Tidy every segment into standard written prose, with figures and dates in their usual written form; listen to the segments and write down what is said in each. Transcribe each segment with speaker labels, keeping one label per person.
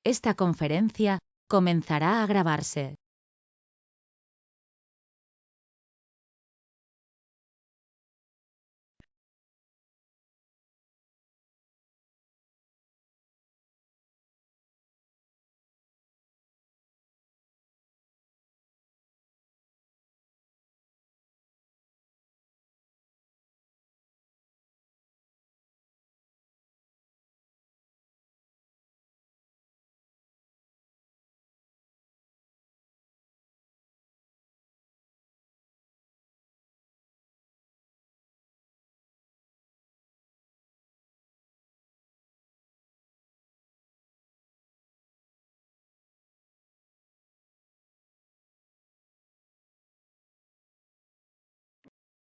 Speaker 1: Esta conferencia comenzará a grabarse.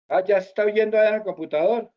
Speaker 2: Ah, ya se está viendo ahí en el computador.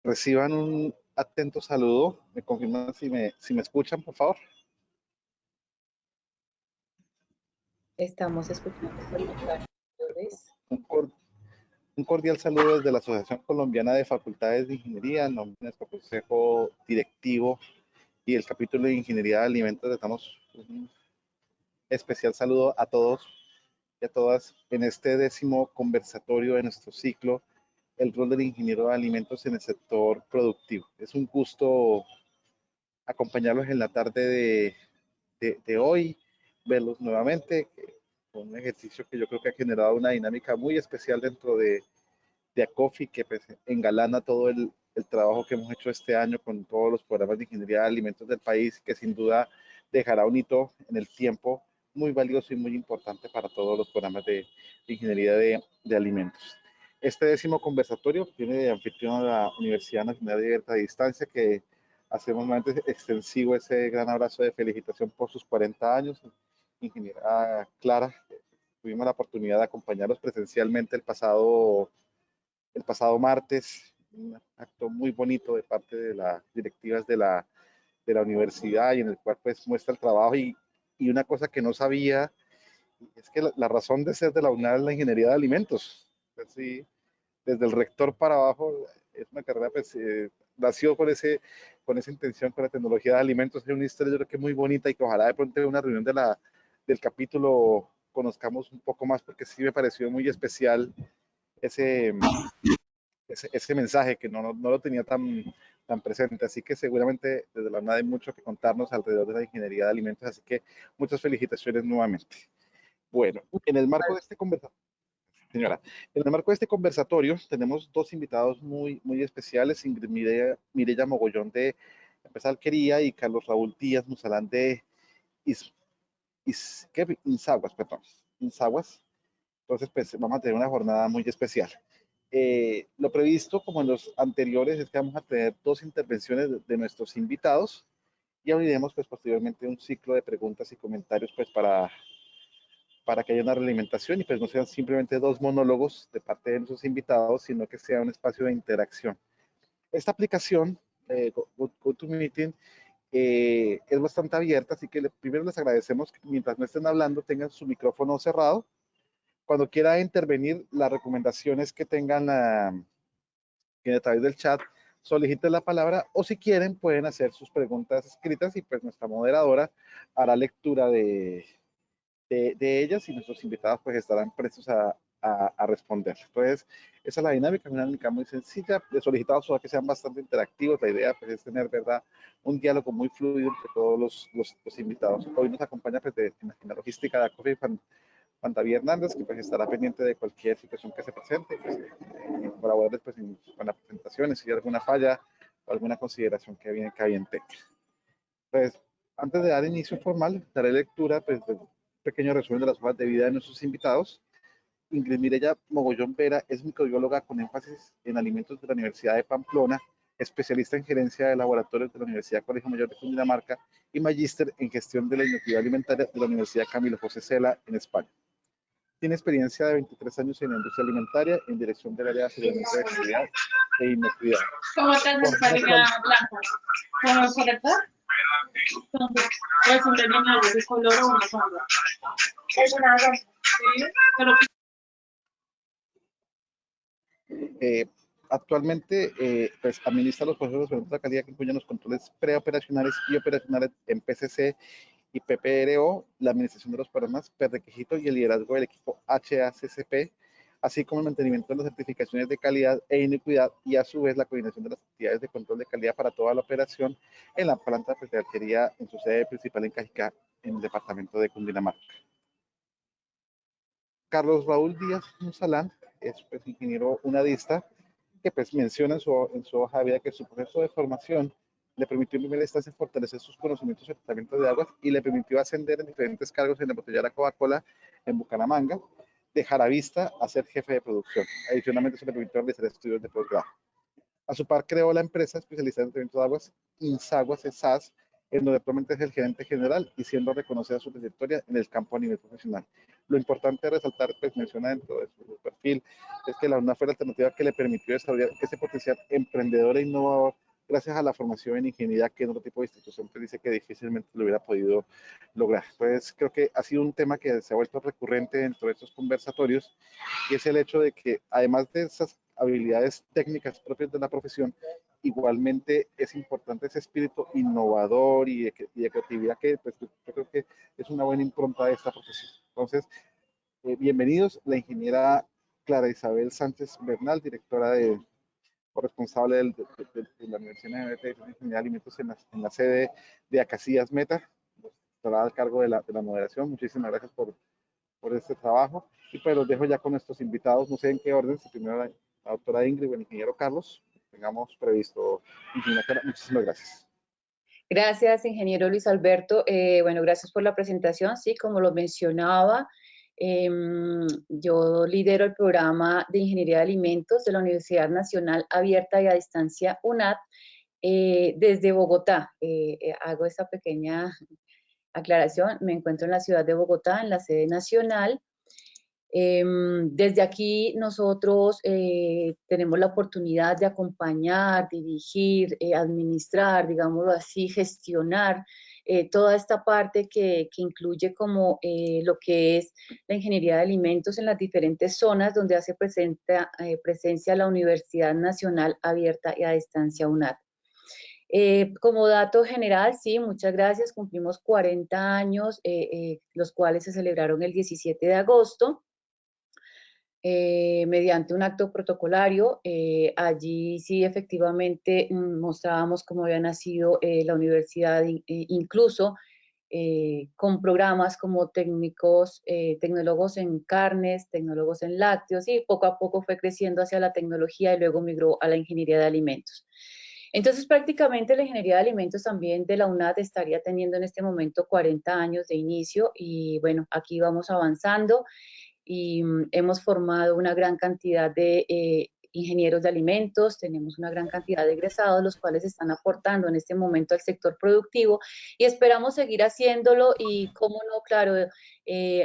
Speaker 3: Reciban un atento saludo. Me confirman si me escuchan, por favor.
Speaker 4: Estamos escuchando perfectamente.
Speaker 3: Un, cor- un cordial saludo desde la Asociación Colombiana de Facultades de Ingeniería, en nombre de nuestro consejo directivo y el capítulo de Ingeniería de Alimentos. Les damos un especial saludo a todos y a todas en este 10º conversatorio de nuestro ciclo, el rol del ingeniero de alimentos en el sector productivo. Es un gusto acompañarlos en la tarde de hoy, verlos nuevamente, con un ejercicio que yo creo que ha generado una dinámica muy especial dentro de ACOFI, que pues, engalana todo el trabajo que hemos hecho este año con todos los programas de ingeniería de alimentos del país, que sin duda dejará un hito en el tiempo muy valioso y muy importante para todos los programas de ingeniería de alimentos. Este 10º conversatorio tiene de anfitrión a la Universidad Nacional de Abierta de Distancia, que hacemos nuevamente extensivo ese gran abrazo de felicitación por sus 40 años. Ingeniera Clara, tuvimos la oportunidad de acompañarlos presencialmente el pasado martes, un acto muy bonito de parte de las directivas de la universidad, y en el cual pues muestra el trabajo, y una cosa que no sabía es que la razón de ser de la UNAM es la ingeniería de alimentos. Pues, sí, desde el rector para abajo es una carrera, pues nació con esa intención, con la tecnología de alimentos. Es una historia yo creo que muy bonita, y que ojalá de pronto en una reunión del capítulo conozcamos un poco más, porque sí me pareció muy especial ese, ese mensaje que no lo tenía tan presente. Así que seguramente desde la UNAM hay mucho que contarnos alrededor de la ingeniería de alimentos. Así que muchas felicitaciones nuevamente. Bueno, en el marco de este conversatorio, señora, en el marco de este conversatorio tenemos dos invitados muy especiales: Ingrid Mireya Mogollón de Empresa Alquería, y Carlos Raúl Díaz Musalán de Insaguas, perdón, Insaguas. Entonces, pues vamos a tener una jornada muy especial. Lo previsto, como en los anteriores, es que vamos a tener dos intervenciones de nuestros invitados, y abriremos pues posteriormente un ciclo de preguntas y comentarios, pues para que haya una realimentación, y pues no sean simplemente dos monólogos de parte de nuestros invitados, sino que sea un espacio de interacción. Esta aplicación, GoToMeeting, es bastante abierta, así que primero les agradecemos que mientras no estén hablando tengan su micrófono cerrado. Cuando quiera intervenir, la recomendación es que tengan que a través del chat soliciten la palabra, o si quieren pueden hacer sus preguntas escritas, y pues nuestra moderadora hará lectura de ellas, y nuestros invitados pues estarán prestos a responder. Entonces, esa es la dinámica, una dinámica muy sencilla. De solicitados a que sean bastante interactivos. La idea pues es tener, ¿verdad?, un diálogo muy fluido entre todos los invitados. Hoy nos acompaña pues en la logística de ACOFI Juan David Hernández, que pues estará pendiente de cualquier situación que se presente, pues, colaborar pues, con la presentación, si hay alguna falla o alguna consideración que bien tenga. Pues, Antes de dar inicio formal, daré lectura pues, de un pequeño resumen de las hojas de vida de nuestros invitados. Ingrid Mireya Mogollón Vera es microbióloga con énfasis en alimentos de la Universidad de Pamplona, especialista en gerencia de laboratorios de la Universidad Colegio Mayor de Cundinamarca y magíster en gestión de la inocuidad alimentaria de la Universidad Camilo José Cela en España. Tiene experiencia de 23 años en la industria alimentaria en dirección del área de aseguramiento de actividad e inocuidad.
Speaker 5: ¿Cómo te haces para ir a blanco? ¿Con el colector? ¿Es un delineado de color o una sombra? Es una sombra. ¿Sí? Pero
Speaker 3: Actualmente, pues, administra los procesos de la calidad que incluyen los controles preoperacionales y operacionales en PCC y PPRO, la administración de los programas PERrequisito y el liderazgo del equipo HACCP, así como el mantenimiento de las certificaciones de calidad e inocuidad y a su vez la coordinación de las actividades de control de calidad para toda la operación en la planta de arquería en su sede principal en Cajicá, en el departamento de Cundinamarca. Carlos Raúl Díaz Monsalán es pues, ingeniero unadista que pues, menciona en su hoja de vida que su proceso de formación le permitió en primera instancia fortalecer sus conocimientos en tratamiento de aguas y le permitió ascender en diferentes cargos en la botellera Coca-Cola en Bucaramanga, de Jaravista a ser jefe de producción. Adicionalmente se le permitió realizar estudios de posgrado. A su par creó la empresa especializada en tratamiento de aguas, Insaguas SAS, en donde actualmente es el gerente general y siendo reconocida su trayectoria en el campo a nivel profesional. Lo importante de resaltar, pues menciona dentro de su perfil, es que la UNA fue la alternativa que le permitió desarrollar ese potencial emprendedor e innovador gracias a la formación en ingeniería que en otro tipo de institución te dice que difícilmente lo hubiera podido lograr. Pues creo que ha sido un tema que se ha vuelto recurrente dentro de estos conversatorios y es el hecho de que además de esas habilidades técnicas propias de la profesión, igualmente es importante ese espíritu innovador y de creatividad que pues, yo creo que es una buena impronta de esta profesión. Entonces, bienvenidos, la ingeniera Clara Isabel Sánchez Bernal, directora o responsable de la Universidad de Ingeniería de Alimentos en la sede de Acacias Meta, estará al cargo de la moderación. Muchísimas gracias por este trabajo. Y pues los dejo ya con nuestros invitados, no sé en qué orden, si primero la doctora Ingrid o el ingeniero Carlos, tengamos previsto. Ingeniera Clara, muchísimas gracias.
Speaker 4: Gracias, ingeniero Luis Alberto. Bueno, gracias por la presentación. Sí, como lo mencionaba, yo lidero el programa de Ingeniería de Alimentos de la Universidad Nacional Abierta y a Distancia UNAD desde Bogotá. Hago esta pequeña aclaración. Me encuentro en la ciudad de Bogotá, en la sede nacional. Desde aquí nosotros tenemos la oportunidad de acompañar, dirigir, administrar, digámoslo así, gestionar toda esta parte que incluye como lo que es la ingeniería de alimentos en las diferentes zonas donde hace presencia la Universidad Nacional Abierta y a Distancia UNAD. Como dato general, sí, muchas gracias, cumplimos 40 años, los cuales se celebraron el 17 de agosto. Mediante un acto protocolario. Allí sí efectivamente mostrábamos cómo había nacido la universidad, incluso con programas como tecnólogos en carnes, tecnólogos en lácteos, y poco a poco fue creciendo hacia la tecnología y luego migró a la ingeniería de alimentos. Entonces, prácticamente la ingeniería de alimentos también de la UNAD estaría teniendo en este momento 40 años de inicio y bueno, aquí vamos avanzando y hemos formado una gran cantidad de ingenieros de alimentos, tenemos una gran cantidad de egresados, los cuales están aportando en este momento al sector productivo y esperamos seguir haciéndolo y, cómo no, claro,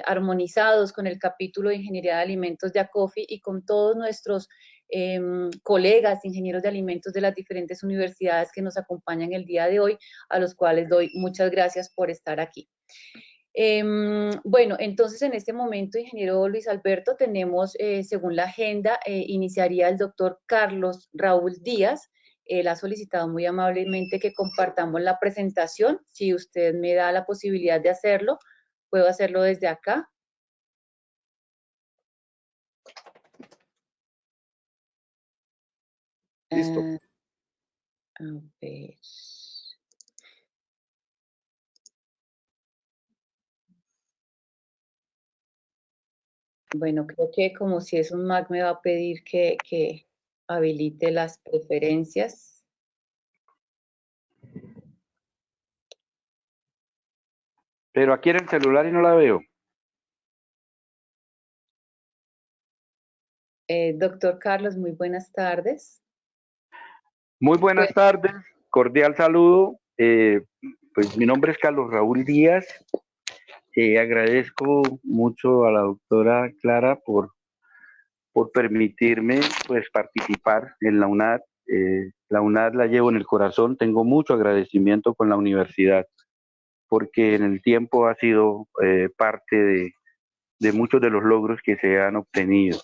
Speaker 4: armonizados con el capítulo de Ingeniería de Alimentos de ACOFI y con todos nuestros colegas ingenieros de alimentos de las diferentes universidades que nos acompañan el día de hoy, a los cuales doy muchas gracias por estar aquí. Bueno, entonces en este momento, ingeniero Luis Alberto, tenemos, según la agenda, iniciaría el doctor Carlos Raúl Díaz. Él ha solicitado muy amablemente que compartamos la presentación. Si usted me da la posibilidad de hacerlo, puedo hacerlo desde acá.
Speaker 3: Listo.
Speaker 4: A ver. Bueno, creo que como si es un Mac me va a pedir que habilite las preferencias.
Speaker 2: pero aquí en el celular y no la veo.
Speaker 4: Doctor Carlos, muy buenas tardes.
Speaker 2: Muy buenas tardes, cordial saludo. Pues mi nombre es Carlos Raúl Díaz. Agradezco mucho a la doctora Clara por permitirme pues participar en la UNAD. La UNAD la llevo en el corazón, tengo mucho agradecimiento con la universidad porque en el tiempo ha sido parte de muchos de los logros que se han obtenido.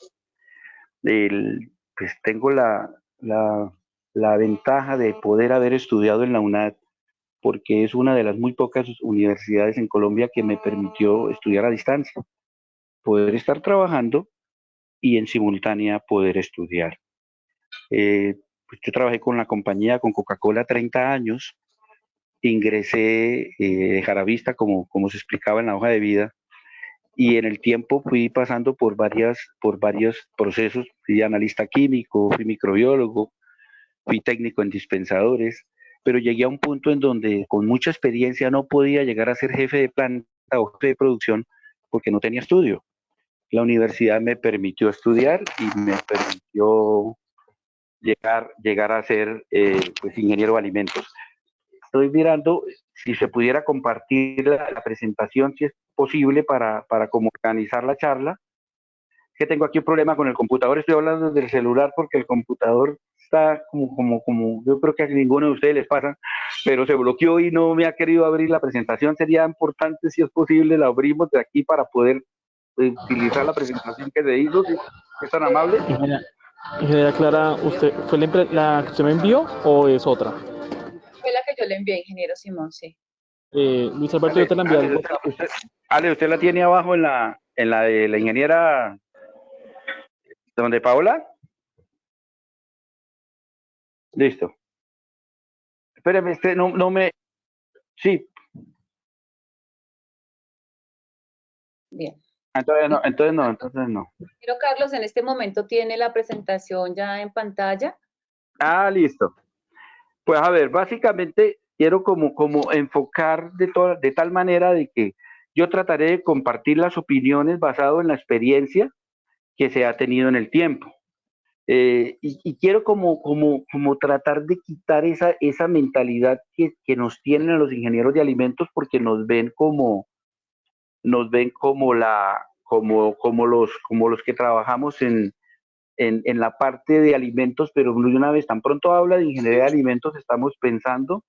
Speaker 2: Pues tengo la ventaja de poder haber estudiado en la UNAD porque es una de las muy pocas universidades en Colombia que me permitió estudiar a distancia, poder estar trabajando y en simultánea poder estudiar. Pues yo trabajé con la compañía, con Coca-Cola 30 años, ingresé de jarabista como se explicaba en la hoja de vida, y en el tiempo fui pasando por varios procesos. Fui analista químico, fui microbiólogo, fui técnico en dispensadores, pero llegué a un punto en donde con mucha experiencia no podía llegar a ser jefe de planta o jefe de producción porque no tenía estudio. La universidad me permitió estudiar y me permitió llegar a ser pues ingeniero de alimentos. Estoy mirando si se pudiera compartir la presentación, si es posible, para como organizar la charla. Que tengo aquí un problema con el computador, estoy hablando del celular porque el computador está como yo creo que a ninguno de ustedes les pasa, pero se bloqueó y no me ha querido abrir la presentación. Sería importante, si es posible, la abrimos de aquí para poder utilizar la presentación que se hizo, si es tan amable.
Speaker 6: Ingeniera Clara, ¿usted fue la que usted me envió o es otra?
Speaker 4: Fue la que yo le envié, ingeniero Simón, sí.
Speaker 6: Luis Alberto, yo te la envié al WhatsApp.
Speaker 2: Usted la tiene abajo en la de la ingeniera, ¿donde Paola? Listo. Espéreme, no me... Sí.
Speaker 4: Bien.
Speaker 2: Entonces no.
Speaker 4: Pero Carlos, en este momento tiene la presentación ya en pantalla.
Speaker 2: Ah, listo. Pues a ver, básicamente quiero como enfocar de tal manera de que yo trataré de compartir las opiniones basado en la experiencia que se ha tenido en el tiempo. Y quiero como tratar de quitar esa mentalidad que nos tienen a los ingenieros de alimentos, porque nos ven como los que trabajamos en la parte de alimentos, pero de una vez tan pronto habla de ingeniería de alimentos, estamos pensando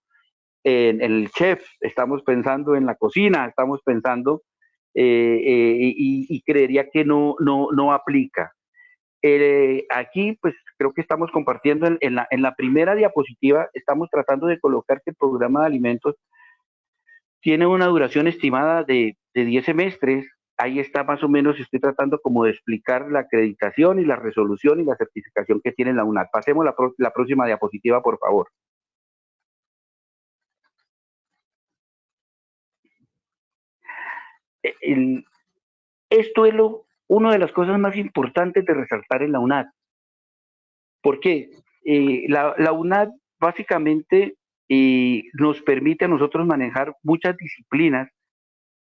Speaker 2: en el chef, estamos pensando en la cocina, estamos pensando y creería que no aplica. Aquí pues creo que estamos compartiendo en la primera diapositiva, estamos tratando de colocar que el programa de alimentos tiene una duración estimada de 10 semestres. Ahí está más o menos, estoy tratando como de explicar la acreditación y la resolución y la certificación que tiene la UNAD. Pasemos la próxima diapositiva, por favor. Esto es una de las cosas más importantes de resaltar en la UNAD. ¿Por qué? La UNAD básicamente nos permite a nosotros manejar muchas disciplinas,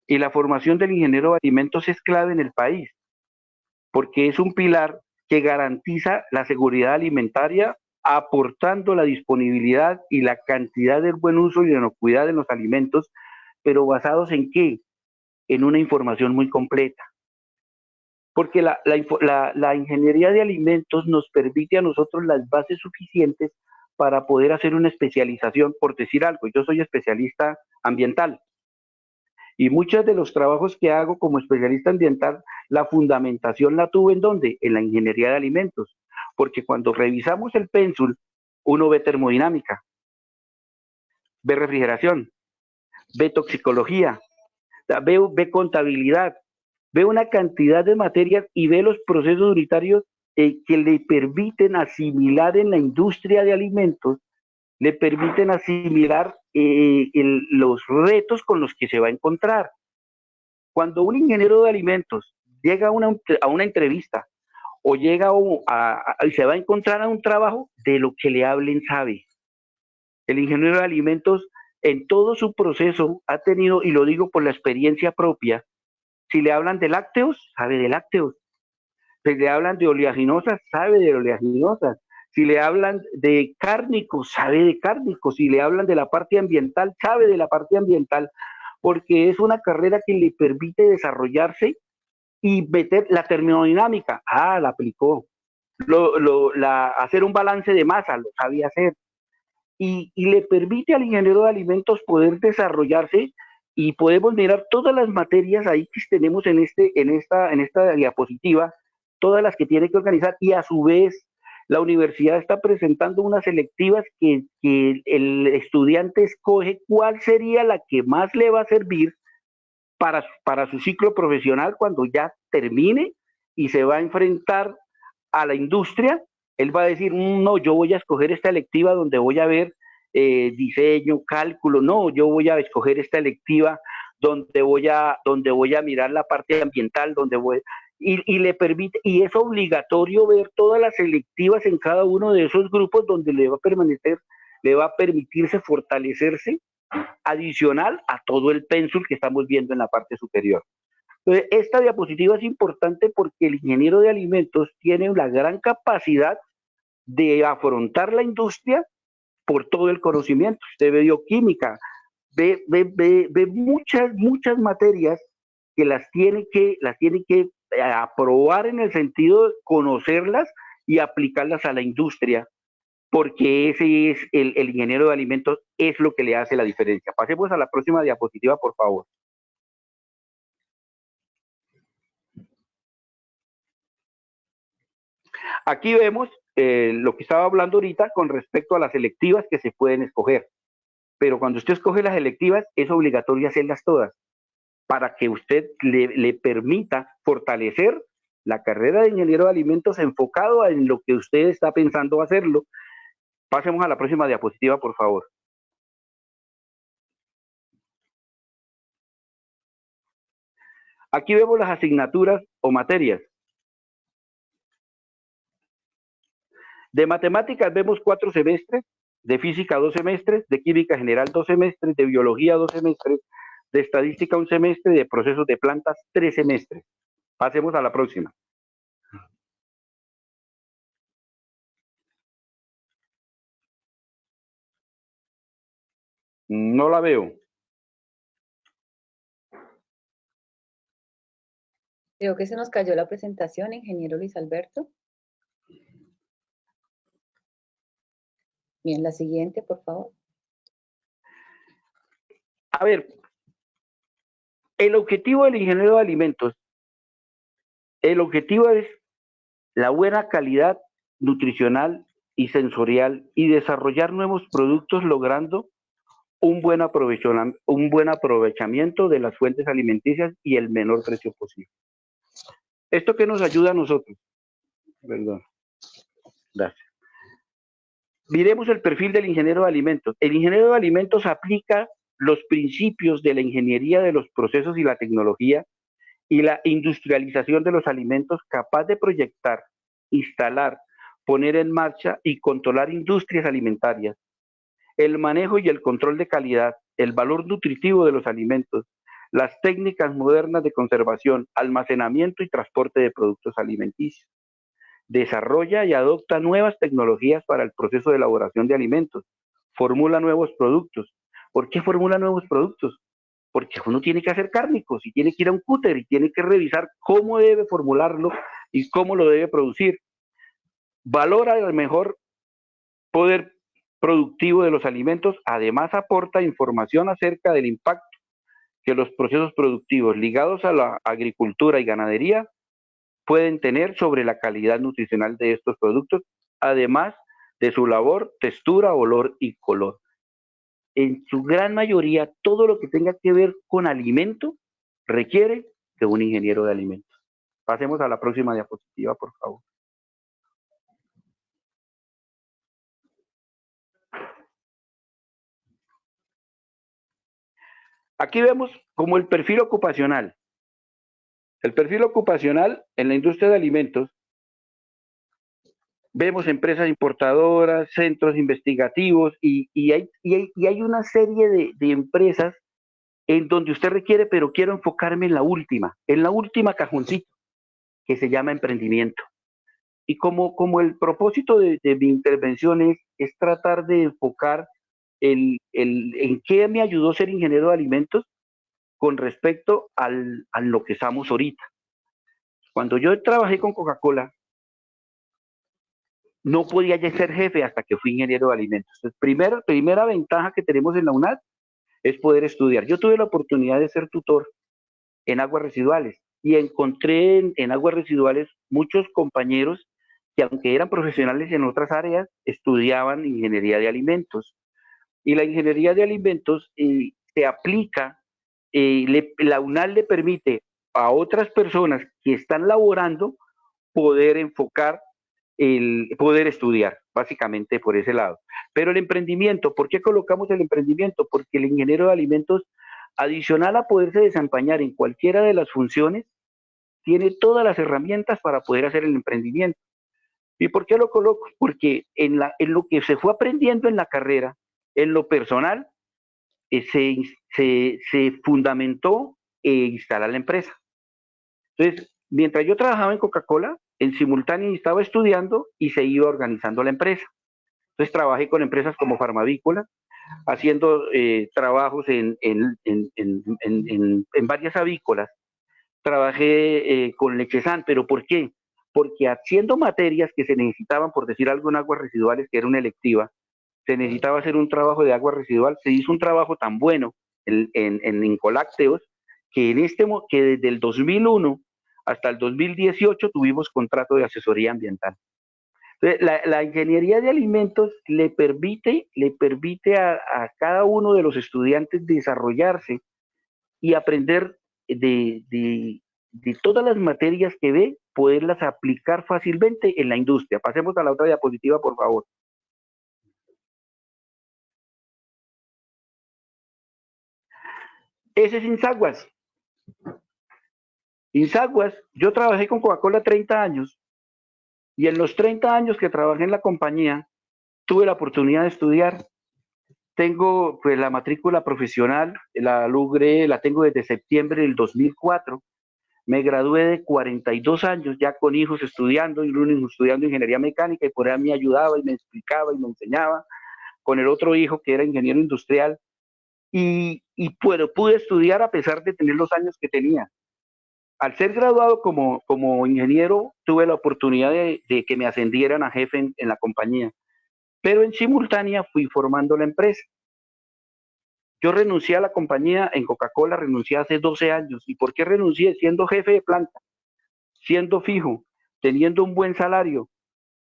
Speaker 2: y la formación del ingeniero de alimentos es clave en el país, porque es un pilar que garantiza la seguridad alimentaria, aportando la disponibilidad y la cantidad del buen uso y la inocuidad de los alimentos, pero basados en ¿qué? En una información muy completa. Porque la ingeniería de alimentos nos permite a nosotros las bases suficientes para poder hacer una especialización. Por decir algo, yo soy especialista ambiental, y muchos de los trabajos que hago como especialista ambiental, la fundamentación la tuve ¿en dónde? En la ingeniería de alimentos, porque cuando revisamos el pénsul, uno ve termodinámica, ve refrigeración, ve toxicología, ve contabilidad, ve una cantidad de materias y ve los procesos unitarios que le permiten asimilar en la industria de alimentos, le permiten asimilar los retos con los que se va a encontrar. Cuando un ingeniero de alimentos llega a una entrevista o llega y se va a encontrar a un trabajo, de lo que le hablen sabe. El ingeniero de alimentos en todo su proceso ha tenido, y lo digo por la experiencia propia, si le hablan de lácteos, sabe de lácteos. Si le hablan de oleaginosas, sabe de oleaginosas. Si le hablan de cárnicos, sabe de cárnicos. Si le hablan de la parte ambiental, sabe de la parte ambiental, porque es una carrera que le permite desarrollarse y meter la termodinámica. Ah, la aplicó. Hacer un balance de masa, lo sabía hacer. Y le permite al ingeniero de alimentos poder desarrollarse y podemos mirar todas las materias ahí que tenemos en esta diapositiva, todas las que tiene que organizar, y a su vez la universidad está presentando unas selectivas que el estudiante escoge cuál sería la que más le va a servir para su ciclo profesional cuando ya termine y se va a enfrentar a la industria. Él va a decir, no, yo voy a escoger esta electiva donde voy a ver diseño, cálculo, no, yo voy a escoger esta electiva donde voy a mirar la parte ambiental, y le permite, y es obligatorio ver todas las selectivas en cada uno de esos grupos donde le va a permitirse fortalecerse adicional a todo el pénsul que estamos viendo en la parte superior. Entonces, esta diapositiva es importante porque el ingeniero de alimentos tiene la gran capacidad de afrontar la industria por todo el conocimiento. Usted ve bioquímica, ve muchas materias que las tiene que aprobar en el sentido de conocerlas y aplicarlas a la industria, porque ese es el ingeniero de alimentos, es lo que le hace la diferencia. Pasemos a la próxima diapositiva, por favor. Aquí vemos lo que estaba hablando ahorita con respecto a las selectivas que se pueden escoger. Pero cuando usted escoge las selectivas, es obligatorio hacerlas todas para que usted le permita fortalecer la carrera de ingeniero de alimentos enfocado en lo que usted está pensando hacerlo. Pasemos a la próxima diapositiva, por favor. Aquí vemos las asignaturas o materias. De matemáticas vemos 4 semestres, de física 2 semestres, de química general 2 semestres, de biología 2 semestres, de estadística 1 semestre, de procesos de plantas 3 semestres. Pasemos a la próxima. No la veo.
Speaker 4: Creo que se nos cayó la presentación, ingeniero Luis Alberto. Bien, la siguiente, por favor.
Speaker 2: A ver, el objetivo del ingeniero de alimentos, el objetivo es la buena calidad nutricional y sensorial y desarrollar nuevos productos logrando un buen aprovechamiento de las fuentes alimenticias y el menor precio posible. ¿Esto qué nos ayuda a nosotros? Perdón. Gracias. Miremos el perfil del ingeniero de alimentos. El ingeniero de alimentos aplica los principios de la ingeniería de los procesos y la tecnología y la industrialización de los alimentos, capaz de proyectar, instalar, poner en marcha y controlar industrias alimentarias, el manejo y el control de calidad, el valor nutritivo de los alimentos, las técnicas modernas de conservación, almacenamiento y transporte de productos alimenticios. Desarrolla y adopta nuevas tecnologías para el proceso de elaboración de alimentos, formula nuevos productos. ¿Por qué formula nuevos productos? Porque uno tiene que hacer cárnicos y tiene que ir a un cúter y tiene que revisar cómo debe formularlo y cómo lo debe producir. Valora el mejor poder productivo de los alimentos, además aporta información acerca del impacto que los procesos productivos ligados a la agricultura y ganadería pueden tener sobre la calidad nutricional de estos productos, además de su labor, textura, olor y color. En su gran mayoría, todo lo que tenga que ver con alimento requiere de un ingeniero de alimentos. Pasemos a la próxima diapositiva, por favor. Aquí vemos como el perfil ocupacional. El perfil ocupacional en la industria de alimentos Vemos empresas importadoras, centros investigativos y hay una serie de empresas en donde usted requiere, pero quiero enfocarme en la última cajoncita, que se llama emprendimiento. Y como el propósito de mi intervención es tratar de enfocar en qué me ayudó ser ingeniero de alimentos con respecto a lo que estamos ahorita. Cuando yo trabajé con Coca-Cola, no podía ya ser jefe hasta que fui ingeniero de alimentos. Entonces, primera ventaja que tenemos en la UNAD es poder estudiar. Yo tuve la oportunidad de ser tutor en aguas residuales y encontré en aguas residuales muchos compañeros que aunque eran profesionales en otras áreas, estudiaban ingeniería de alimentos. Y la ingeniería de alimentos se aplica, la UNAD le permite a otras personas que están laborando poder enfocar poder estudiar, básicamente por ese lado. Pero el emprendimiento, ¿por qué colocamos el emprendimiento? Porque el ingeniero de alimentos, adicional a poderse desempeñar en cualquiera de las funciones, tiene todas las herramientas para poder hacer el emprendimiento. ¿Y por qué lo coloco? Porque en lo que se fue aprendiendo en la carrera, en lo personal, se fundamentó instalar la empresa. Entonces, mientras yo trabajaba en Coca-Cola, en simultáneo estaba estudiando y se iba organizando la empresa. Entonces trabajé con empresas como Farmavícola, haciendo trabajos en varias avícolas. Trabajé con Lechesan, ¿pero por qué? Porque haciendo materias que se necesitaban, por decir algo, en aguas residuales, que era una electiva, se necesitaba hacer un trabajo de agua residual, se hizo un trabajo tan bueno en Incolácteos que desde el 2001 hasta el 2018 tuvimos contrato de asesoría ambiental. Entonces, la ingeniería de alimentos le permite a cada uno de los estudiantes desarrollarse y aprender de todas las materias que ve, poderlas aplicar fácilmente en la industria. Pasemos a la otra diapositiva, por favor. Ese es Insaguas. Insaguas, yo trabajé con Coca-Cola 30 años y en los 30 años que trabajé en la compañía tuve la oportunidad de estudiar. Tengo pues la matrícula profesional, la logré, la tengo desde septiembre del 2004. Me gradué de 42 años ya con hijos estudiando, y uno estudiando ingeniería mecánica y por ahí me ayudaba y me explicaba y me enseñaba, con el otro hijo que era ingeniero industrial y bueno, pude estudiar a pesar de tener los años que tenía. Al ser graduado como ingeniero, tuve la oportunidad de que me ascendieran a jefe en la compañía, pero en simultánea fui formando la empresa. Yo renuncié a la compañía en Coca-Cola, renuncié hace 12 años. ¿Y por qué renuncié? Siendo jefe de planta, siendo fijo, teniendo un buen salario.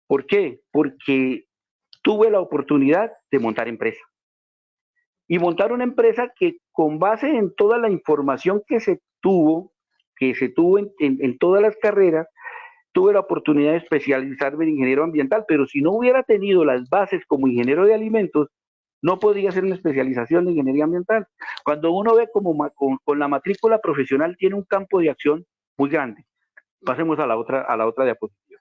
Speaker 2: ¿Por qué? Porque tuve la oportunidad de montar empresa. Y montar una empresa que con base en toda la información que se tuvo en todas las carreras, tuve la oportunidad de especializarme en ingeniero ambiental, pero si no hubiera tenido las bases como ingeniero de alimentos, no podría hacer una especialización de ingeniería ambiental. Cuando uno ve con la matrícula profesional, tiene un campo de acción muy grande. Pasemos a la otra diapositiva.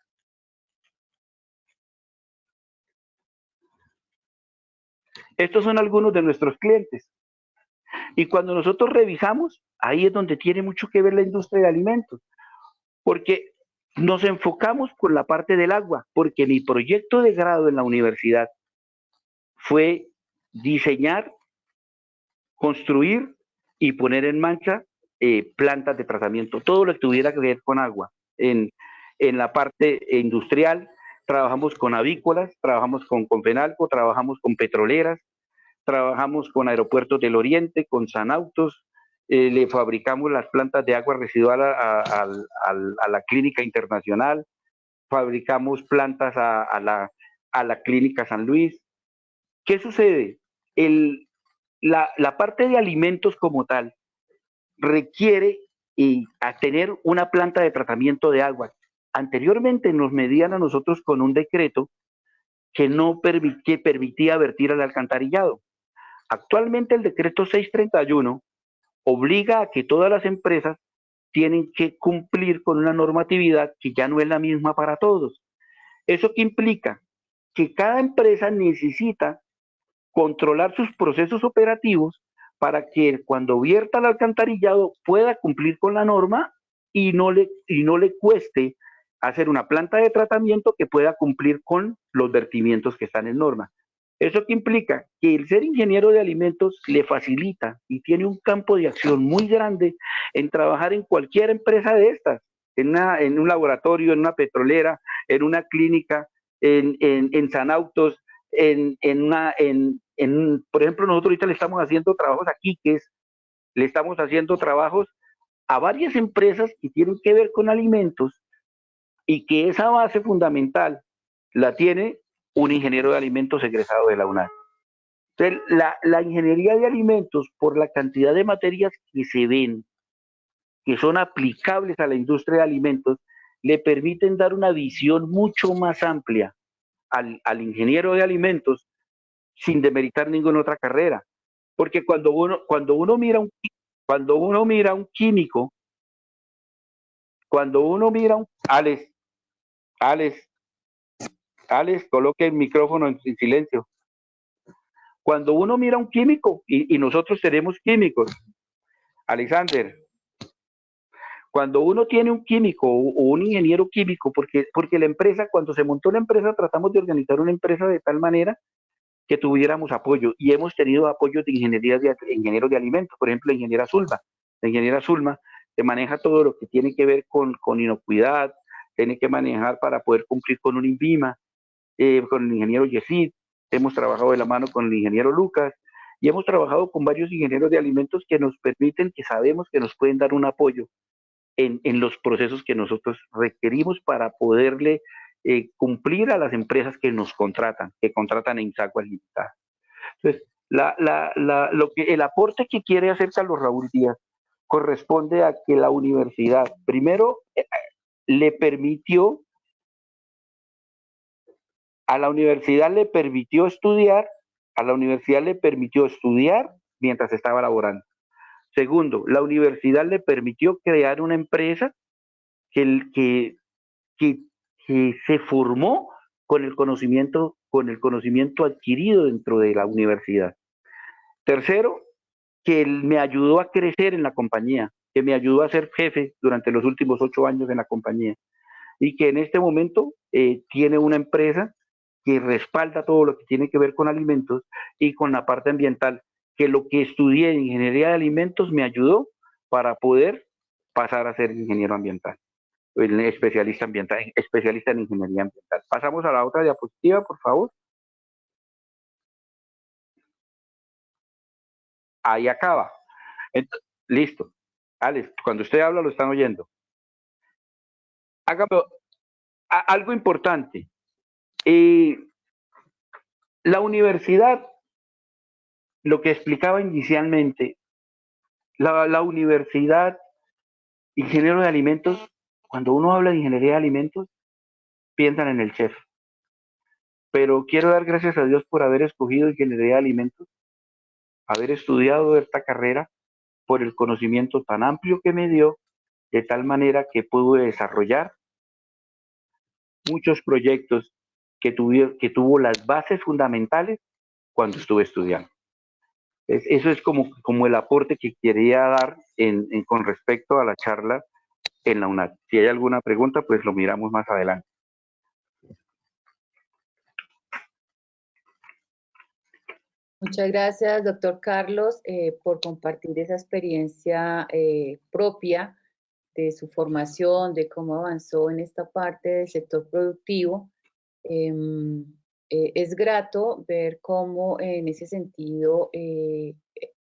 Speaker 2: Estos son algunos de nuestros clientes. Y cuando nosotros revisamos, ahí es donde tiene mucho que ver la industria de alimentos. Porque nos enfocamos con la parte del agua, porque mi proyecto de grado en la universidad fue diseñar, construir y poner en marcha plantas de tratamiento, todo lo que tuviera que ver con agua. En la parte industrial trabajamos con avícolas, trabajamos con Confenalco, trabajamos con petroleras, trabajamos con Aeropuertos del Oriente, con Sanautos, le fabricamos las plantas de agua residual a la Clínica Internacional, fabricamos plantas a la Clínica San Luis. ¿Qué sucede? La parte de alimentos como tal requiere a tener una planta de tratamiento de agua. Anteriormente nos medían a nosotros con un decreto que permitía vertir al alcantarillado. Actualmente el decreto 631 obliga a que todas las empresas tienen que cumplir con una normatividad que ya no es la misma para todos. ¿Eso qué implica? Que cada empresa necesita controlar sus procesos operativos para que cuando vierta el alcantarillado pueda cumplir con la norma y no le cueste hacer una planta de tratamiento que pueda cumplir con los vertimientos que están en norma. ¿Eso qué implica? Que el ser ingeniero de alimentos le facilita y tiene un campo de acción muy grande en trabajar en cualquier empresa de estas, en un laboratorio, en una petrolera, en una clínica, en Sanautos, por ejemplo, nosotros ahorita le estamos haciendo trabajos aquí, le estamos haciendo trabajos a varias empresas que tienen que ver con alimentos y que esa base fundamental la tiene un ingeniero de alimentos egresado de la UNAD. Entonces, la ingeniería de alimentos, por la cantidad de materias que se ven, que son aplicables a la industria de alimentos, le permiten dar una visión mucho más amplia al ingeniero de alimentos sin demeritar ninguna otra carrera. Porque cuando uno mira un químico, cuando uno mira un... Alex, coloque el micrófono en silencio. Cuando uno mira un químico, y nosotros tenemos químicos, Alexander, cuando uno tiene un químico o un ingeniero químico, porque la empresa, cuando se montó la empresa, tratamos de organizar una empresa de tal manera que tuviéramos apoyo, y hemos tenido apoyo de ingenieros de alimentos, por ejemplo, la ingeniera Zulma se maneja todo lo que tiene que ver con inocuidad, tiene que manejar para poder cumplir con un INVIMA, con el ingeniero Yesid, hemos trabajado de la mano con el ingeniero Lucas, y hemos trabajado con varios ingenieros de alimentos que nos permiten, que sabemos que nos pueden dar un apoyo en los procesos que nosotros requerimos para poderle cumplir a las empresas que nos contratan, que contratan en Insaguas Limitada. Entonces, el aporte que quiere hacer Carlos Raúl Díaz corresponde a que la universidad, primero, le permitió estudiar mientras estaba laborando. Segundo, la universidad le permitió crear una empresa que se formó con el conocimiento adquirido dentro de la universidad. Tercero, que me ayudó a crecer en la compañía, que me ayudó a ser jefe durante los últimos 8 años en la compañía, y que en este momento tiene una empresa que respalda todo lo que tiene que ver con alimentos y con la parte ambiental, que lo que estudié en ingeniería de alimentos me ayudó para poder pasar a ser ingeniero ambiental, especialista en ingeniería ambiental. Pasamos a la otra diapositiva, por favor. Ahí acaba. Entonces, listo. Alex, cuando usted habla lo están oyendo. Hágame algo importante. La universidad, lo que explicaba inicialmente, la universidad, ingeniero de alimentos, cuando uno habla de ingeniería de alimentos, piensan en el chef. Pero quiero dar gracias a Dios por haber escogido ingeniería de alimentos, haber estudiado esta carrera, por el conocimiento tan amplio que me dio, de tal manera que pude desarrollar muchos proyectos que tuvo las bases fundamentales cuando estuve estudiando. Eso es como el aporte que quería dar con respecto a la charla en la UNAD. Si hay alguna pregunta, pues lo miramos más adelante.
Speaker 4: Muchas gracias, doctor Carlos, por compartir esa experiencia propia de su formación, de cómo avanzó en esta parte del sector productivo. Es grato ver cómo en ese sentido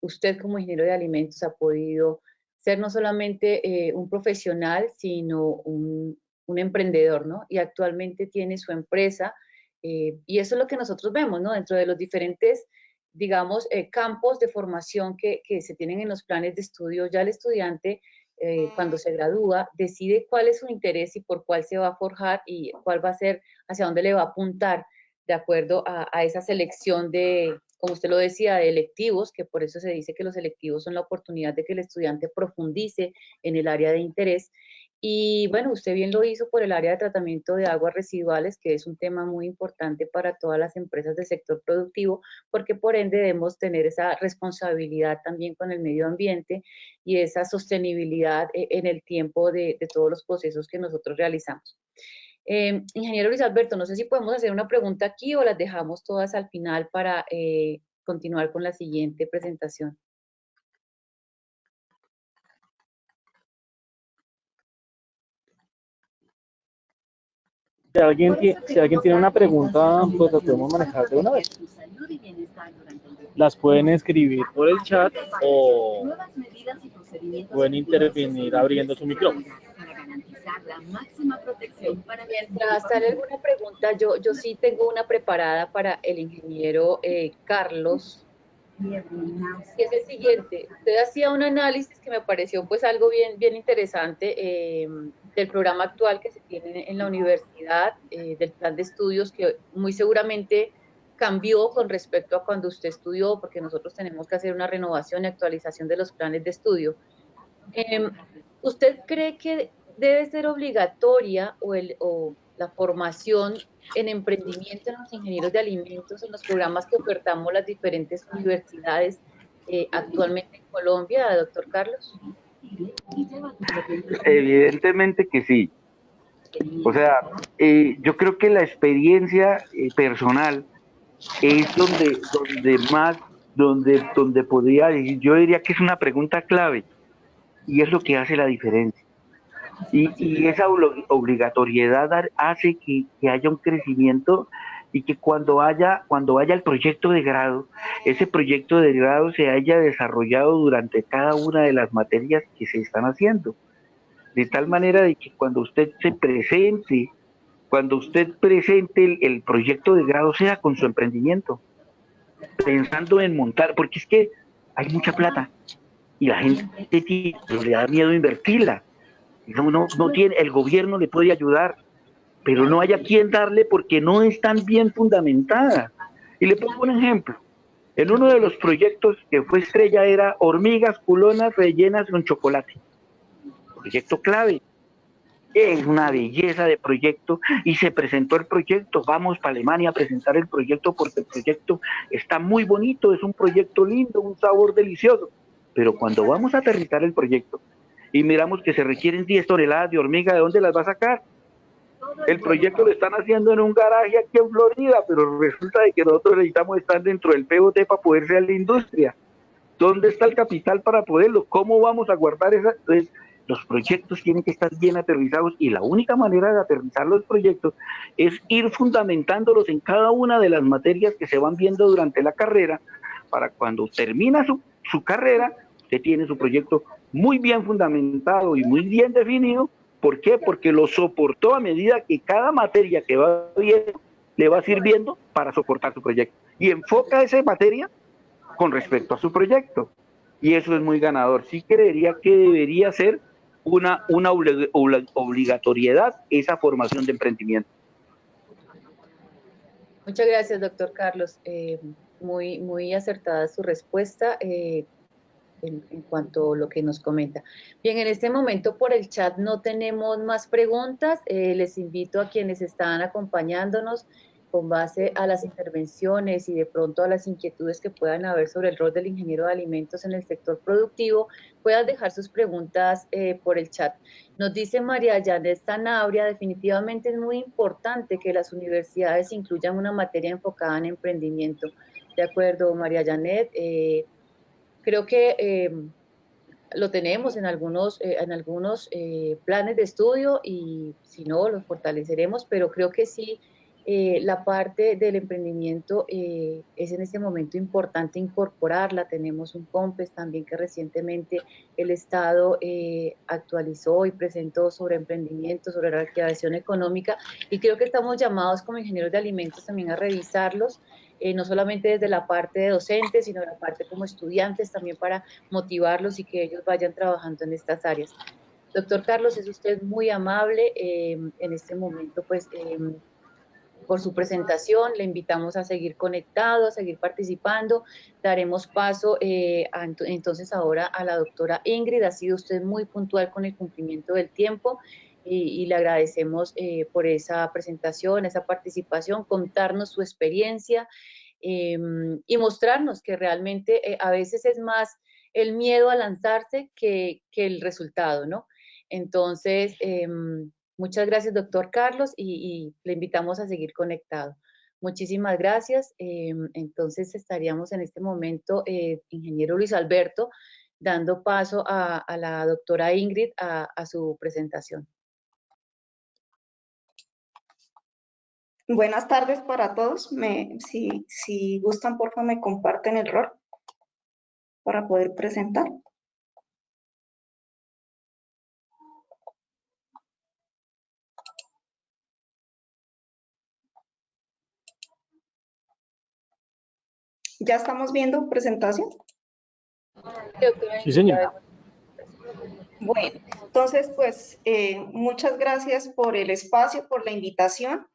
Speaker 4: usted como ingeniero de alimentos ha podido ser no solamente un profesional, sino un emprendedor, ¿no? Y actualmente tiene su empresa y eso es lo que nosotros vemos, ¿no? Dentro de los diferentes, digamos, campos de formación que se tienen en los planes de estudio, ya el estudiante cuando se gradúa, decide cuál es su interés y por cuál se va a forjar y cuál va a ser, hacia dónde le va a apuntar, de acuerdo a esa selección de, como usted lo decía, de electivos, que por eso se dice que los electivos son la oportunidad de que el estudiante profundice en el área de interés. Y bueno, usted bien lo hizo por el área de tratamiento de aguas residuales, que es un tema muy importante para todas las empresas del sector productivo, porque por ende debemos tener esa responsabilidad también con el medio ambiente y esa sostenibilidad en el tiempo de todos los procesos que nosotros realizamos. Ingeniero Luis Alberto, no sé si podemos hacer una pregunta aquí o las dejamos todas al final para continuar con la siguiente presentación.
Speaker 6: Si alguien tiene una pregunta, pues la podemos manejar de una vez. Las pueden escribir por el chat o pueden intervenir abriendo su micrófono.
Speaker 4: Mientras sale alguna pregunta, yo sí tengo una preparada para el ingeniero Carlos, que es el siguiente. Usted hacía un análisis que me pareció pues algo bien interesante del programa actual que se tiene en la universidad, del plan de estudios que muy seguramente cambió con respecto a cuando usted estudió, porque nosotros tenemos que hacer una renovación y actualización de los planes de estudio. ¿Usted cree que debe ser obligatoria o la formación en emprendimiento en los ingenieros de alimentos en los programas que ofertamos las diferentes universidades actualmente en Colombia, doctor Carlos?
Speaker 2: Evidentemente que sí. O sea, yo creo que la experiencia personal es donde podría decir, yo diría que es una pregunta clave y es lo que hace la diferencia. Y esa obligatoriedad hace que haya un crecimiento y que cuando haya el proyecto de grado, ese proyecto de grado se haya desarrollado durante cada una de las materias que se están haciendo. De tal manera de que cuando usted presente el proyecto de grado sea con su emprendimiento, pensando en montar, porque es que hay mucha plata y la gente le da miedo invertirla. No tiene, el gobierno le puede ayudar, pero no hay a quién darle porque no están bien fundamentadas. Y le pongo un ejemplo. En uno de los proyectos que fue estrella era hormigas culonas rellenas con chocolate. Proyecto clave. Es una belleza de proyecto y se presentó el proyecto. Vamos para Alemania a presentar el proyecto porque el proyecto está muy bonito, es un proyecto lindo, un sabor delicioso. Pero cuando vamos a aterrizar el proyecto y miramos que se requieren 10 toneladas de hormiga, ¿de dónde las va a sacar? El proyecto lo están haciendo en un garaje aquí en Florida, pero resulta de que nosotros necesitamos estar dentro del POT para poder ser la industria. ¿Dónde está el capital para poderlo? ¿Cómo vamos a guardar esa? Entonces, los proyectos tienen que estar bien aterrizados y la única manera de aterrizar los proyectos es ir fundamentándolos en cada una de las materias que se van viendo durante la carrera para cuando termina su carrera, usted tiene su proyecto muy bien fundamentado y muy bien definido. ¿Por qué? Porque lo soportó a medida que cada materia que va viendo le va sirviendo para soportar su proyecto. Y enfoca esa materia con respecto a su proyecto. Y eso es muy ganador. Sí creería que debería ser una obligatoriedad esa formación de emprendimiento.
Speaker 4: Muchas gracias, doctor Carlos. Muy acertada su respuesta en cuanto a lo que nos comenta. Bien, en este momento por el chat no tenemos más preguntas. Les invito a quienes están acompañándonos con base a las intervenciones y de pronto a las inquietudes que puedan haber sobre el rol del ingeniero de alimentos en el sector productivo, puedan dejar sus preguntas por el chat. Nos dice María Janet Sanabria, definitivamente es muy importante que las universidades incluyan una materia enfocada en emprendimiento. De acuerdo, María Janet. Creo que lo tenemos en algunos planes de estudio y si no, los fortaleceremos, pero creo que sí, la parte del emprendimiento es en este momento importante incorporarla. Tenemos un COMPES también que recientemente el Estado actualizó y presentó sobre emprendimiento, sobre reactivación económica, y creo que estamos llamados como ingenieros de alimentos también a revisarlos, no solamente desde la parte de docentes, sino la parte como estudiantes también para motivarlos y que ellos vayan trabajando en estas áreas. Doctor Carlos, es usted muy amable en este momento, pues por su presentación. Le invitamos a seguir conectado, a seguir participando. Daremos paso entonces ahora a la doctora Ingrid. Ha sido usted muy puntual con el cumplimiento del tiempo y le agradecemos por esa presentación, esa participación, contarnos su experiencia y mostrarnos que realmente a veces es más el miedo a lanzarse que el resultado, ¿no? Entonces, muchas gracias, doctor Carlos, y le invitamos a seguir conectado. Muchísimas gracias. Entonces, estaríamos en este momento, ingeniero Luis Alberto, dando paso a la doctora Ingrid a su presentación.
Speaker 7: Buenas tardes para todos. Si gustan, por favor, me comparten el rol para poder presentar. ¿Ya estamos viendo presentación?
Speaker 6: Sí, señora.
Speaker 7: Bueno, entonces, pues, muchas gracias por el espacio, por la invitación.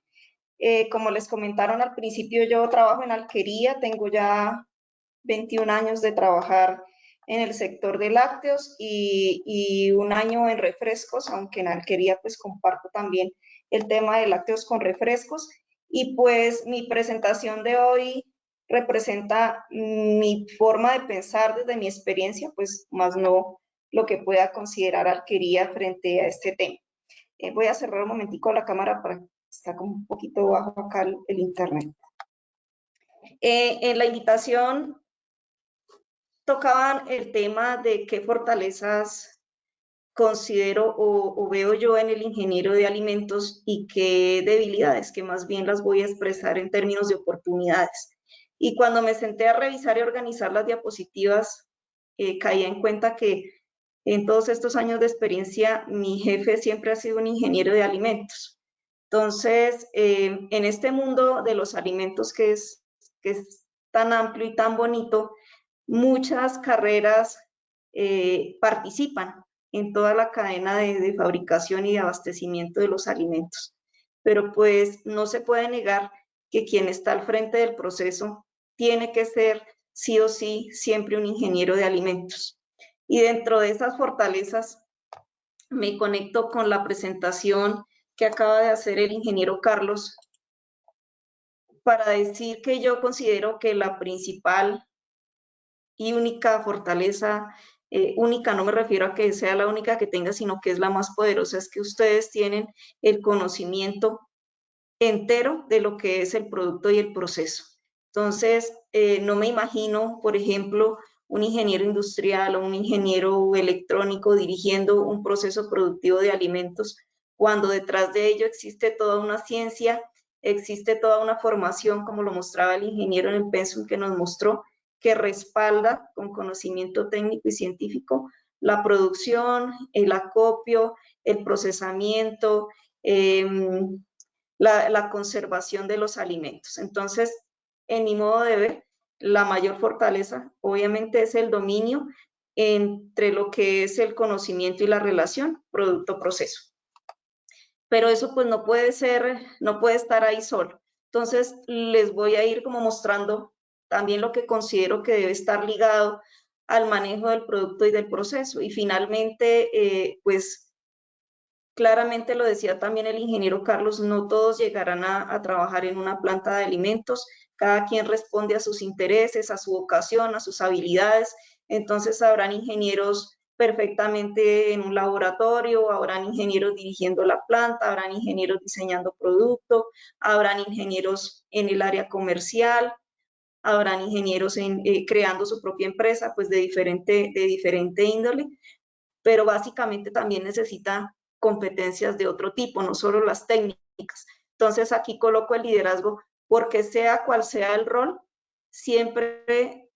Speaker 7: Como les comentaron al principio, yo trabajo en alquería, tengo ya 21 años de trabajar en el sector de lácteos y 1 año en refrescos, aunque en alquería pues comparto también el tema de lácteos con refrescos. Y pues mi presentación de hoy representa mi forma de pensar desde mi experiencia, pues más no lo que pueda considerar alquería frente a este tema. Voy a cerrar un momentico la cámara para que está como un poquito bajo acá el internet. En la invitación tocaban el tema de qué fortalezas considero o veo yo en el ingeniero de alimentos y qué debilidades, que más bien las voy a expresar en términos de oportunidades. Y cuando me senté a revisar y organizar las diapositivas, caí en cuenta que en todos estos años de experiencia, mi jefe siempre ha sido un ingeniero de alimentos. Entonces, en este mundo de los alimentos que es tan amplio y tan bonito, muchas carreras participan en toda la cadena de fabricación y de abastecimiento de los alimentos. Pero pues no se puede negar que quien está al frente del proceso tiene que ser sí o sí siempre un ingeniero de alimentos. Y dentro de esas fortalezas me conecto con la presentación que acaba de hacer el ingeniero Carlos para decir que yo considero que la principal y única fortaleza, única no me refiero a que sea la única que tenga, sino que es la más poderosa, es que ustedes tienen el conocimiento entero de lo que es el producto y el proceso. Entonces, no me imagino, por ejemplo, un ingeniero industrial o un ingeniero electrónico dirigiendo un proceso productivo de alimentos, cuando detrás de ello existe toda una ciencia, existe toda una formación, como lo mostraba el ingeniero en el pensum que nos mostró, que respalda con conocimiento técnico y científico la producción, el acopio, el procesamiento, la conservación de los alimentos. Entonces, en mi modo de ver, la mayor fortaleza obviamente es el dominio entre lo que es el conocimiento y la relación producto-proceso. Pero eso pues no puede estar ahí solo. Entonces, les voy a ir como mostrando también lo que considero que debe estar ligado al manejo del producto y del proceso. Y finalmente, pues claramente lo decía también el ingeniero Carlos, no todos llegarán a trabajar en una planta de alimentos, cada quien responde a sus intereses, a su vocación, a sus habilidades. Entonces habrán ingenieros perfectamente en un laboratorio, habrán ingenieros dirigiendo la planta, habrán ingenieros diseñando producto, habrán ingenieros en el área comercial, habrán ingenieros creando su propia empresa, pues de diferente índole, pero básicamente también necesita competencias de otro tipo, no solo las técnicas. Entonces aquí coloco el liderazgo porque sea cual sea el rol, siempre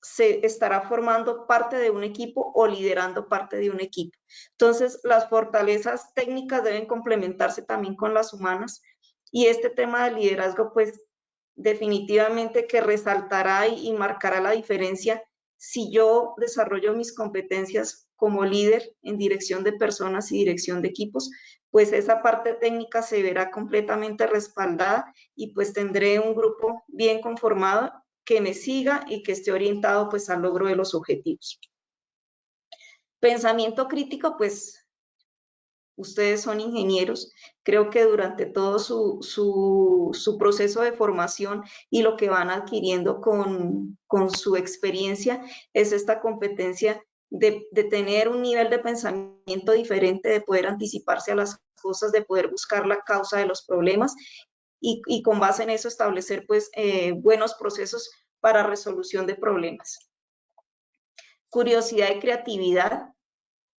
Speaker 7: se estará formando parte de un equipo o liderando parte de un equipo. Entonces, las fortalezas técnicas deben complementarse también con las humanas y este tema de liderazgo, pues, definitivamente que resaltará y marcará la diferencia si yo desarrollo mis competencias como líder en dirección de personas y dirección de equipos, pues esa parte técnica se verá completamente respaldada y pues tendré un grupo bien conformado que me siga y que esté orientado pues al logro de los objetivos. Pensamiento crítico, pues ustedes son ingenieros, creo que durante todo su proceso de formación y lo que van adquiriendo con su experiencia es esta competencia de tener un nivel de pensamiento diferente, de poder anticiparse a las cosas, de poder buscar la causa de los problemas y con base en eso establecer pues buenos procesos para resolución de problemas. Curiosidad y creatividad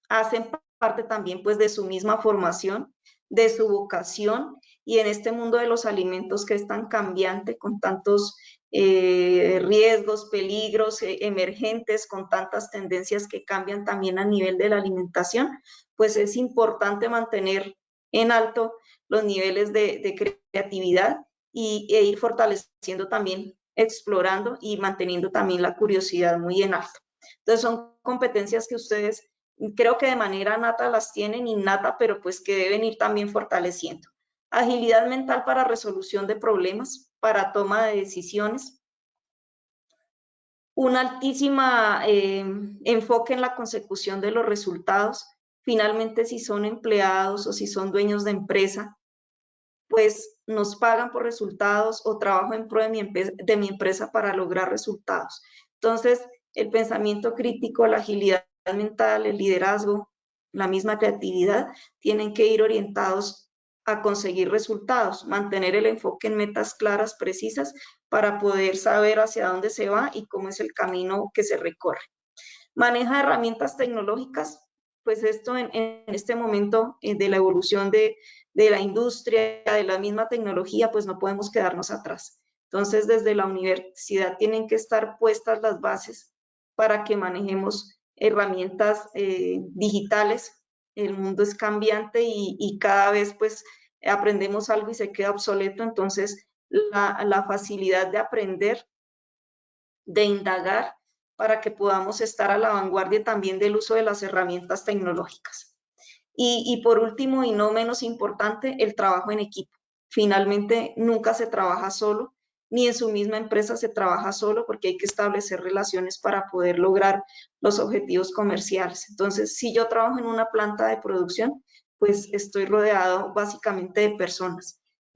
Speaker 7: hacen parte también pues de su misma formación, de su vocación, y en este mundo de los alimentos que es tan cambiante, con tantos riesgos, peligros emergentes, con tantas tendencias que cambian también a nivel de la alimentación, pues es importante mantener en alto los niveles de creatividad e ir fortaleciendo también, explorando y manteniendo también la curiosidad muy en alto. Entonces son competencias que ustedes creo que de manera nata las tienen innata, pero pues que deben ir también fortaleciendo. Agilidad mental para resolución de problemas, para toma de decisiones. Un altísimo enfoque en la consecución de los resultados. Finalmente, si son empleados o si son dueños de empresa, pues nos pagan por resultados o trabajo en pro de mi empresa para lograr resultados. Entonces, el pensamiento crítico, la agilidad mental, el liderazgo, la misma creatividad, tienen que ir orientados a conseguir resultados, mantener el enfoque en metas claras, precisas, para poder saber hacia dónde se va y cómo es el camino que se recorre. Maneja herramientas tecnológicas, pues esto en este momento de la evolución de la industria, de la misma tecnología, pues no podemos quedarnos atrás. Entonces, desde la universidad tienen que estar puestas las bases para que manejemos herramientas digitales. El mundo es cambiante y cada vez pues aprendemos algo y se queda obsoleto, entonces la facilidad de aprender, de indagar, para que podamos estar a la vanguardia también del uso de las herramientas tecnológicas. Y por último, y no menos importante, el trabajo en equipo. Finalmente, nunca se trabaja solo, ni en su misma empresa se trabaja solo, porque hay que establecer relaciones para poder lograr los objetivos comerciales. Entonces, si yo trabajo en una planta de producción, pues estoy rodeado básicamente de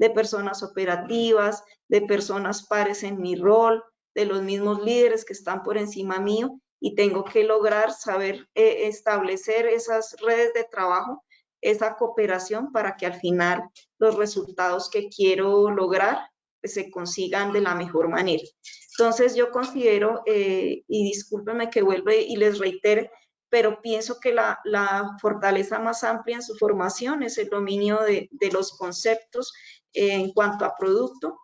Speaker 7: personas operativas, de personas pares en mi rol, de los mismos líderes que están por encima mío, y tengo que lograr saber establecer esas redes de trabajo, esa cooperación para que al final los resultados que quiero lograr pues, se consigan de la mejor manera. Entonces yo considero, y discúlpenme que vuelva y les reitere, pero pienso que la fortaleza más amplia en su formación es el dominio de los conceptos en cuanto a producto,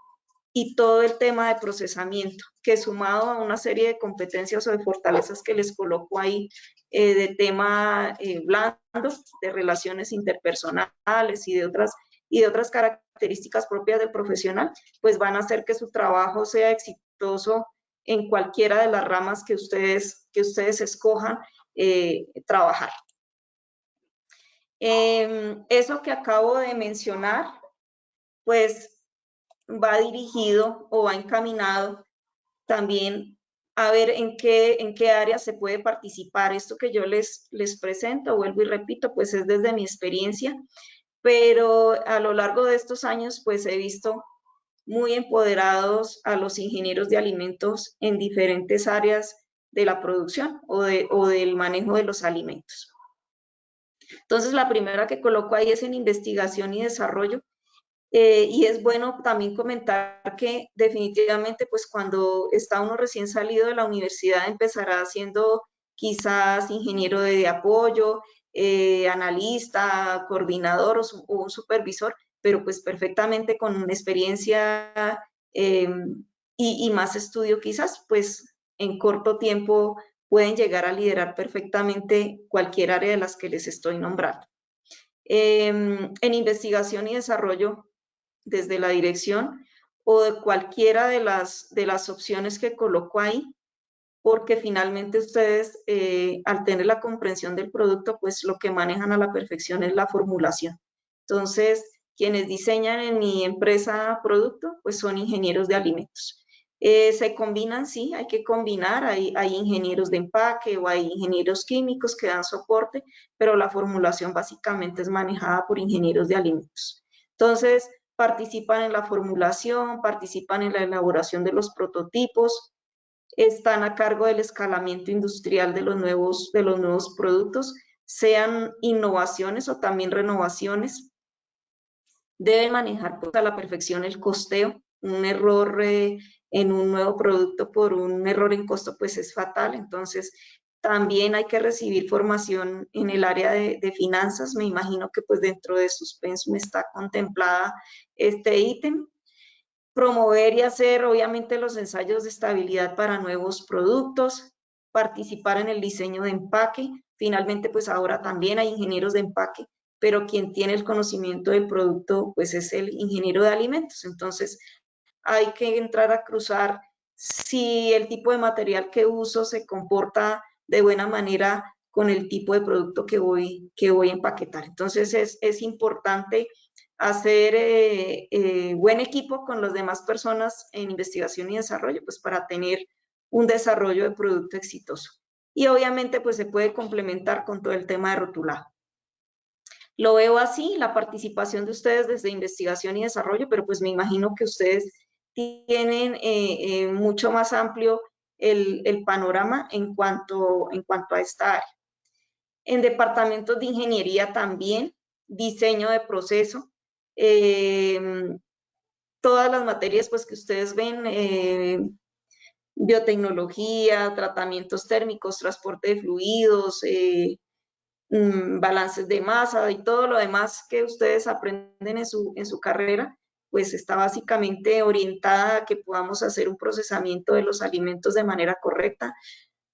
Speaker 7: y todo el tema de procesamiento, que sumado a una serie de competencias o de fortalezas que les coloco ahí, de tema blando, de relaciones interpersonales y de otras características propias del profesional, pues van a hacer que su trabajo sea exitoso en cualquiera de las ramas que ustedes escojan trabajar. Eso que acabo de mencionar, pues va dirigido o va encaminado también a ver en qué área se puede participar. Esto que yo les presento, vuelvo y repito, pues es desde mi experiencia, pero a lo largo de estos años pues he visto muy empoderados a los ingenieros de alimentos en diferentes áreas de la producción o del manejo de los alimentos. Entonces la primera que coloco ahí es en investigación y desarrollo. Y es bueno también comentar que definitivamente pues cuando está uno recién salido de la universidad empezará siendo quizás ingeniero de apoyo, analista, coordinador o un supervisor, pero pues perfectamente con una experiencia y más estudio quizás, pues en corto tiempo pueden llegar a liderar perfectamente cualquier área de las que les estoy nombrando. En investigación y desarrollo, desde la dirección o de cualquiera de las opciones que coloco ahí, porque finalmente ustedes, al tener la comprensión del producto, pues lo que manejan a la perfección es la formulación. Entonces, quienes diseñan en mi empresa producto, pues son ingenieros de alimentos. Se combinan, sí, hay que combinar, hay ingenieros de empaque o hay ingenieros químicos que dan soporte, pero la formulación básicamente es manejada por ingenieros de alimentos. Entonces, participan en la formulación, participan en la elaboración de los prototipos, están a cargo del escalamiento industrial de los nuevos productos, sean innovaciones o también renovaciones. Deben manejar pues, a la perfección el costeo. Un error en un nuevo producto por un error en costo pues es fatal. Entonces, también hay que recibir formación en el área de finanzas. Me imagino que pues dentro de sus pensum está contemplada este ítem. Promover y hacer obviamente los ensayos de estabilidad para nuevos productos, participar en el diseño de empaque. Finalmente, pues ahora también hay ingenieros de empaque, pero quien tiene el conocimiento del producto, pues es el ingeniero de alimentos. Entonces, hay que entrar a cruzar si el tipo de material que uso se comporta de buena manera con el tipo de producto que voy a empaquetar. Entonces, es importante hacer buen equipo con las demás personas en investigación y desarrollo, pues para tener un desarrollo de producto exitoso. Y obviamente pues se puede complementar con todo el tema de rotulado. Lo veo así, la participación de ustedes desde investigación y desarrollo, pero pues me imagino que ustedes tienen mucho más amplio el panorama en cuanto a esta área. En departamentos de ingeniería también, diseño de proceso, todas las materias pues que ustedes ven, biotecnología, tratamientos térmicos, transporte de fluidos, balances de masa y todo lo demás que ustedes aprenden en su carrera, pues está básicamente orientada a que podamos hacer un procesamiento de los alimentos de manera correcta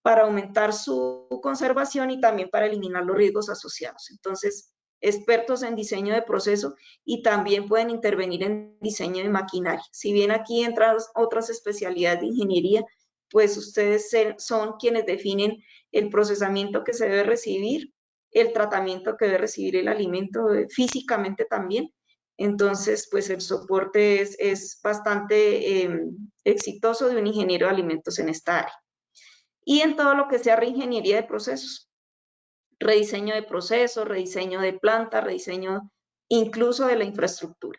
Speaker 7: para aumentar su conservación y también para eliminar los riesgos asociados. Entonces, expertos en diseño de proceso y también pueden intervenir en diseño de maquinaria. Si bien aquí entran otras especialidades de ingeniería, pues ustedes son quienes definen el procesamiento que se debe recibir, el tratamiento que debe recibir el alimento físicamente también. Entonces, pues el soporte es bastante exitoso de un ingeniero de alimentos en esta área. Y en todo lo que sea reingeniería de procesos, rediseño de procesos, rediseño de planta, rediseño incluso de la infraestructura.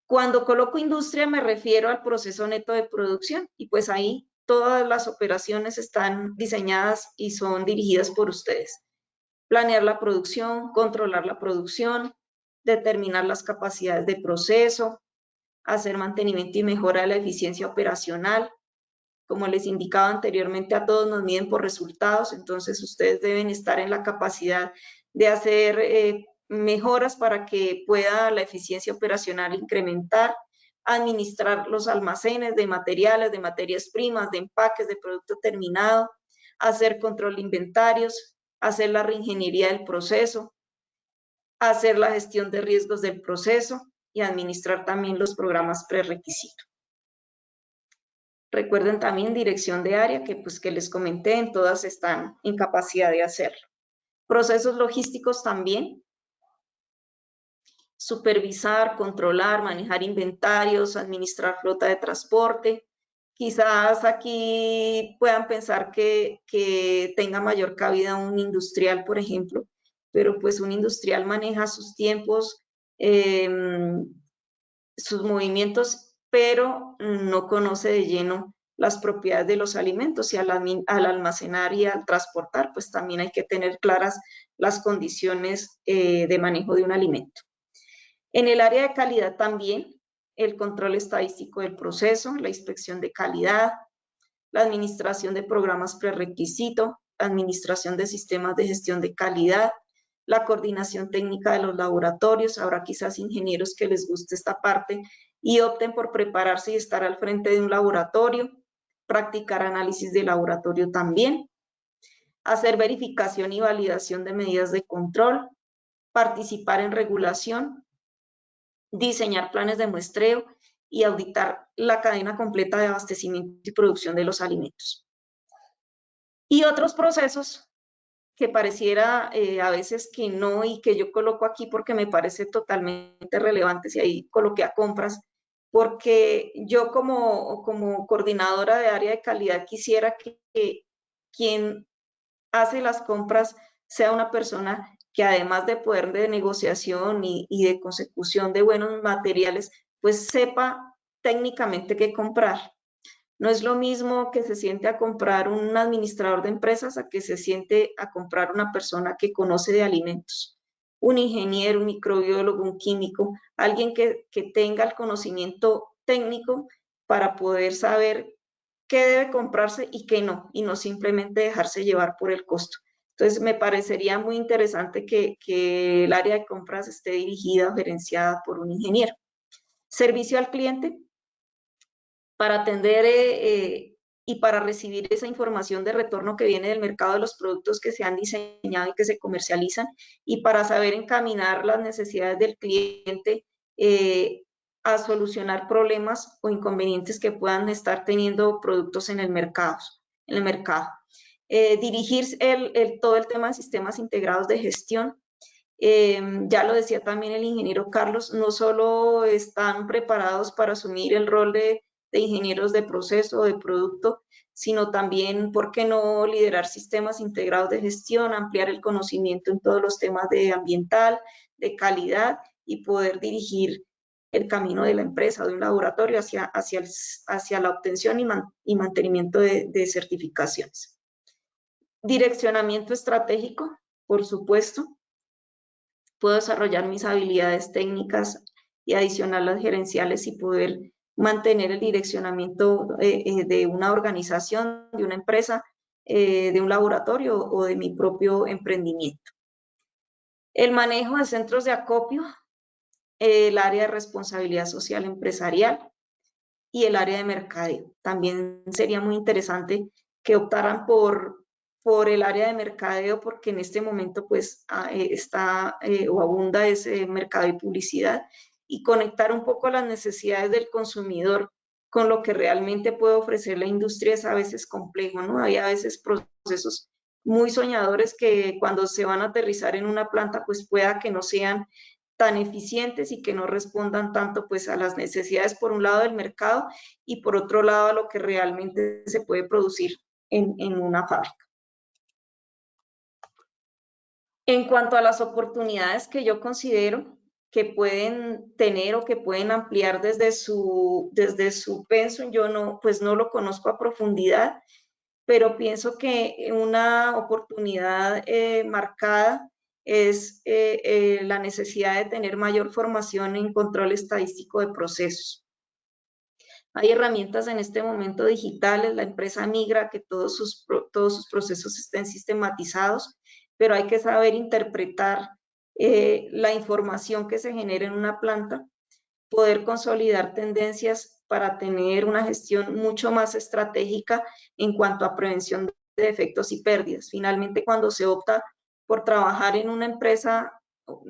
Speaker 7: Cuando coloco industria me refiero al proceso neto de producción y pues ahí todas las operaciones están diseñadas y son dirigidas por ustedes. Planear la producción, controlar la producción, determinar las capacidades de proceso, hacer mantenimiento y mejora de la eficiencia operacional. Como les indicaba anteriormente, a todos nos miden por resultados, entonces ustedes deben estar en la capacidad de hacer mejoras para que pueda la eficiencia operacional incrementar, administrar los almacenes de materiales, de materias primas, de empaques, de producto terminado, hacer control de inventarios, hacer la reingeniería del proceso, hacer la gestión de riesgos del proceso y administrar también los programas prerequisitos. Recuerden también dirección de área, que les comenté, en todas están en capacidad de hacerlo. Procesos logísticos también. Supervisar, controlar, manejar inventarios, administrar flota de transporte. Quizás aquí puedan pensar que tenga mayor cabida un industrial, por ejemplo, pero pues un industrial maneja sus tiempos, sus movimientos, pero no conoce de lleno las propiedades de los alimentos y al almacenar y al transportar, pues también hay que tener claras las condiciones de manejo de un alimento. En el área de calidad también, el control estadístico del proceso, la inspección de calidad, la administración de programas prerequisito, la administración de sistemas de gestión de calidad, la coordinación técnica de los laboratorios. Habrá quizás ingenieros que les guste esta parte y opten por prepararse y estar al frente de un laboratorio, practicar análisis de laboratorio también, hacer verificación y validación de medidas de control, participar en regulación, diseñar planes de muestreo y auditar la cadena completa de abastecimiento y producción de los alimentos. Y otros procesos que pareciera a veces que no, y que yo coloco aquí porque me parece totalmente relevante, y ahí coloqué a compras, porque yo como coordinadora de área de calidad quisiera que quien hace las compras sea una persona que, además de poder de negociación y de consecución de buenos materiales, pues sepa técnicamente qué comprar. No es lo mismo que se siente a comprar un administrador de empresas a que se siente a comprar una persona que conoce de alimentos, un ingeniero, un microbiólogo, un químico, alguien que tenga el conocimiento técnico para poder saber qué debe comprarse y qué no, y no simplemente dejarse llevar por el costo. Entonces, me parecería muy interesante que el área de compras esté dirigida o gerenciada por un ingeniero. Servicio al cliente, para atender y para recibir esa información de retorno que viene del mercado de los productos que se han diseñado y que se comercializan, y para saber encaminar las necesidades del cliente a solucionar problemas o inconvenientes que puedan estar teniendo productos en el mercado. Dirigir todo el tema de sistemas integrados de gestión. Ya lo decía también el ingeniero Carlos, no solo están preparados para asumir el rol de ingenieros de proceso o de producto, sino también, ¿por qué no liderar sistemas integrados de gestión, ampliar el conocimiento en todos los temas de ambiental, de calidad, y poder dirigir el camino de la empresa, de un laboratorio hacia la obtención y mantenimiento de certificaciones? Direccionamiento estratégico, por supuesto. Puedo desarrollar mis habilidades técnicas y adicionar las gerenciales y poder mantener el direccionamiento de una organización, de una empresa, de un laboratorio o de mi propio emprendimiento. El manejo de centros de acopio, el área de responsabilidad social empresarial y el área de mercadeo. También sería muy interesante que optaran por el área de mercadeo, porque en este momento pues está o abunda ese mercado y publicidad, y conectar un poco las necesidades del consumidor con lo que realmente puede ofrecer la industria. Es a veces complejo, ¿no? Hay a veces procesos muy soñadores que cuando se van a aterrizar en una planta pues pueda que no sean tan eficientes y que no respondan tanto pues a las necesidades, por un lado, del mercado, y por otro lado a lo que realmente se puede producir en una fábrica. En cuanto a las oportunidades que yo considero que pueden tener o que pueden ampliar desde su pensum, yo no lo conozco a profundidad, pero pienso que una oportunidad marcada es la necesidad de tener mayor formación en control estadístico de procesos. Hay herramientas en este momento digitales, la empresa migra a que todos sus procesos estén sistematizados, pero hay que saber interpretar la información que se genera en una planta, poder consolidar tendencias para tener una gestión mucho más estratégica en cuanto a prevención de defectos y pérdidas. Finalmente, cuando se opta por trabajar en una empresa,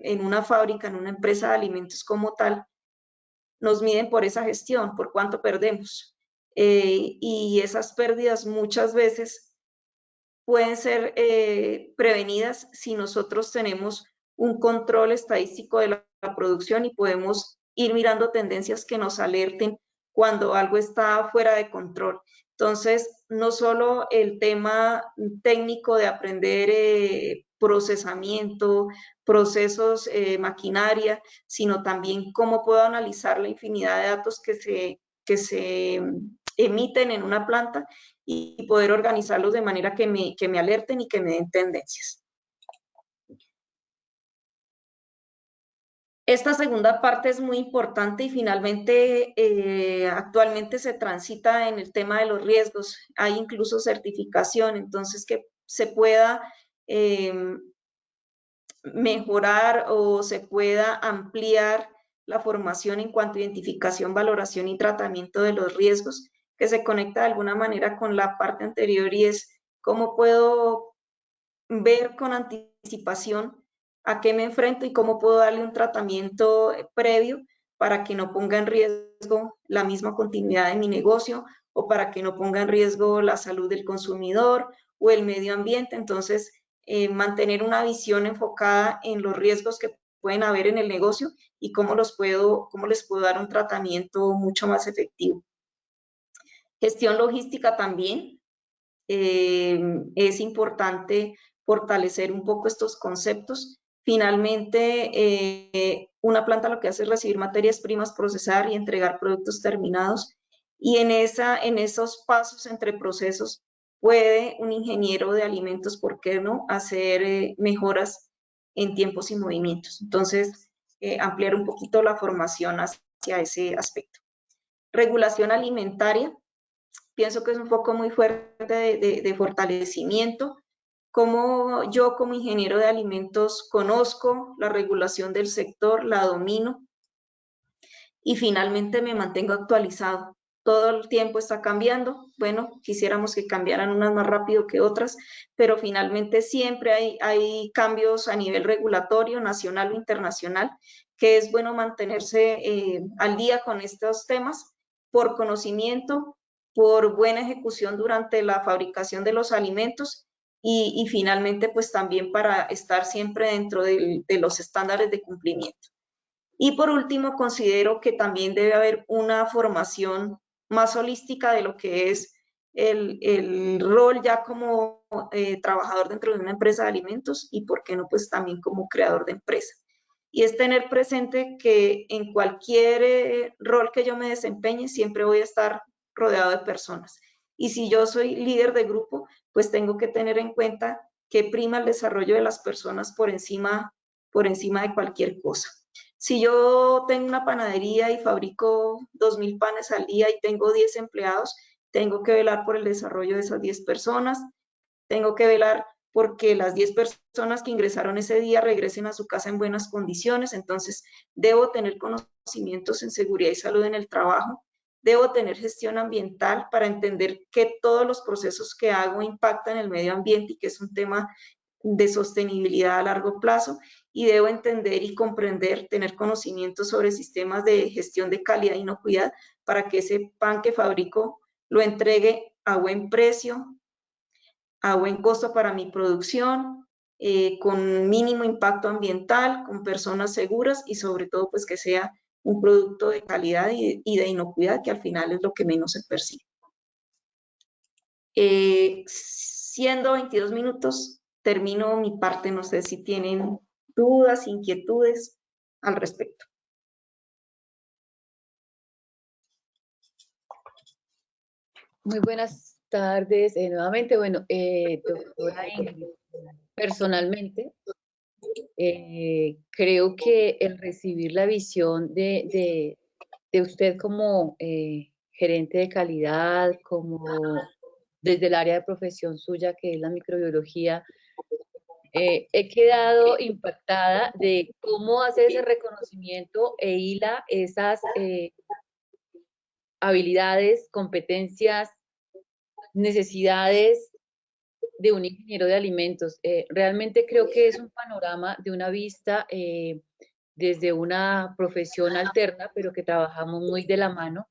Speaker 7: en una fábrica, en una empresa de alimentos como tal, nos miden por esa gestión, por cuánto perdemos. Y esas pérdidas muchas veces pueden ser prevenidas si nosotros tenemos un control estadístico de la producción y podemos ir mirando tendencias que nos alerten cuando algo está fuera de control. Entonces, no solo el tema técnico de aprender procesamiento, procesos, maquinaria, sino también cómo puedo analizar la infinidad de datos que se emiten en una planta y poder organizarlos de manera que me alerten y que me den tendencias. Esta segunda parte es muy importante y finalmente actualmente se transita en el tema de los riesgos. Hay incluso certificación, entonces que se pueda mejorar o se pueda ampliar la formación en cuanto a identificación, valoración y tratamiento de los riesgos, que se conecta de alguna manera con la parte anterior, y es cómo puedo ver con anticipación a qué me enfrento y cómo puedo darle un tratamiento previo para que no ponga en riesgo la misma continuidad de mi negocio, o para que no ponga en riesgo la salud del consumidor, o el medio ambiente. Entonces, mantener una visión enfocada en los riesgos que pueden haber en el negocio y cómo les puedo dar un tratamiento mucho más efectivo. Gestión logística también. Es importante fortalecer un poco estos conceptos. Finalmente, una planta lo que hace es recibir materias primas, procesar y entregar productos terminados. Y en esos pasos entre procesos puede un ingeniero de alimentos, ¿por qué no?, hacer mejoras en tiempos y movimientos. Entonces, ampliar un poquito la formación hacia ese aspecto. Regulación alimentaria. Pienso que es un foco muy fuerte de fortalecimiento. Como yo como ingeniero de alimentos conozco la regulación del sector, la domino y finalmente me mantengo actualizado. Todo el tiempo está cambiando. Bueno, quisiéramos que cambiaran unas más rápido que otras, pero finalmente siempre hay cambios a nivel regulatorio, nacional o internacional, que es bueno mantenerse al día con estos temas por conocimiento, por buena ejecución durante la fabricación de los alimentos y finalmente pues también para estar siempre dentro de los estándares de cumplimiento. Y por último, considero que también debe haber una formación más holística de lo que es el rol ya como trabajador dentro de una empresa de alimentos y por qué no pues también como creador de empresa. Y es tener presente que en cualquier rol que yo me desempeñe siempre voy a estar rodeado de personas. Y si yo soy líder de grupo, pues tengo que tener en cuenta que prima el desarrollo de las personas por encima de cualquier cosa. Si yo tengo una panadería y fabrico 2.000 panes al día y tengo 10 empleados, tengo que velar por el desarrollo de esas 10 personas, tengo que velar porque las 10 personas que ingresaron ese día regresen a su casa en buenas condiciones. Entonces, debo tener conocimientos en seguridad y salud en el trabajo, debo tener gestión ambiental para entender que todos los procesos que hago impactan el medio ambiente y que es un tema de sostenibilidad a largo plazo, y debo entender y comprender, tener conocimiento sobre sistemas de gestión de calidad e inocuidad para que ese pan que fabrico lo entregue a buen precio, a buen costo para mi producción, con mínimo impacto ambiental, con personas seguras y sobre todo pues que sea un producto de calidad y de inocuidad, que al final es lo que menos se percibe. Siendo 22 minutos, termino mi parte. No sé si tienen dudas, inquietudes al respecto.
Speaker 4: Muy buenas tardes nuevamente. Bueno, doctora Ingrid, personalmente creo que el recibir la visión de usted como gerente de calidad, como desde el área de profesión suya, que es la microbiología, he quedado impactada de cómo hace ese reconocimiento e hila esas habilidades, competencias, necesidades de un ingeniero de alimentos. Realmente creo que es un panorama de una vista desde una profesión alterna, pero que trabajamos muy de la mano.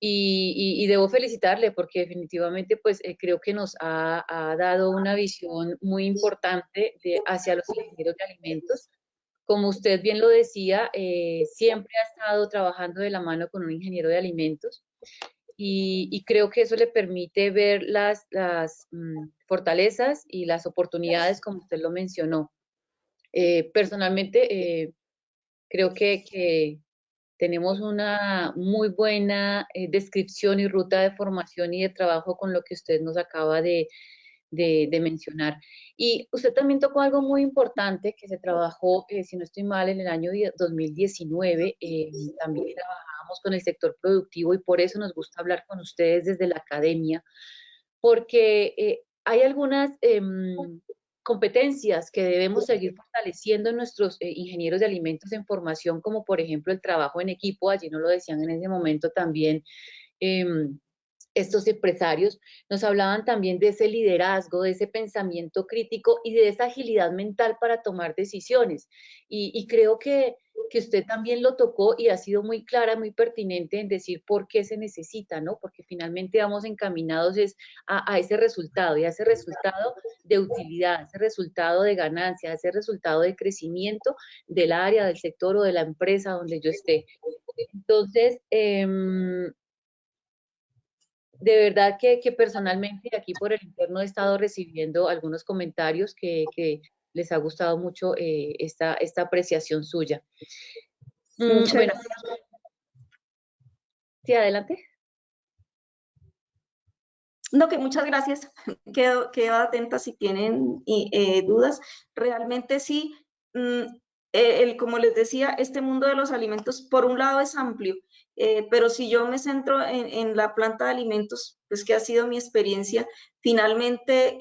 Speaker 4: Y debo felicitarle porque definitivamente pues creo que nos ha dado una visión muy importante hacia los ingenieros de alimentos. Como usted bien lo decía, siempre ha estado trabajando de la mano con un ingeniero de alimentos y creo que eso le permite ver las fortalezas y las oportunidades como usted lo mencionó. Personalmente, creo que tenemos una muy buena descripción y ruta de formación y de trabajo con lo que usted nos acaba de mencionar. Y usted también tocó algo muy importante que se trabajó, si no estoy mal, en el año 2019. También trabajábamos con el sector productivo y por eso nos gusta hablar con ustedes desde la academia, porque hay algunas competencias que debemos seguir fortaleciendo en nuestros ingenieros de alimentos en formación, como por ejemplo el trabajo en equipo. Allí nos lo decían en ese momento también estos empresarios, nos hablaban también de ese liderazgo, de ese pensamiento crítico y de esa agilidad mental para tomar decisiones. Y creo que que usted también lo tocó y ha sido muy clara, muy pertinente en decir por qué se necesita, ¿no? Porque finalmente vamos encaminados a ese resultado, y a ese resultado de utilidad, a ese resultado de ganancia, a ese resultado de crecimiento del área, del sector o de la empresa donde yo esté. Entonces, de verdad que personalmente aquí por el interno he estado recibiendo algunos comentarios que les ha gustado mucho esta apreciación suya.
Speaker 7: Muchas
Speaker 4: Bueno,
Speaker 7: gracias.
Speaker 4: sí, adelante.
Speaker 7: No, que muchas gracias. Quedo atenta si tienen dudas. Realmente sí, como les decía, este mundo de los alimentos, por un lado es amplio, pero si yo me centro en la planta de alimentos, pues que ha sido mi experiencia, finalmente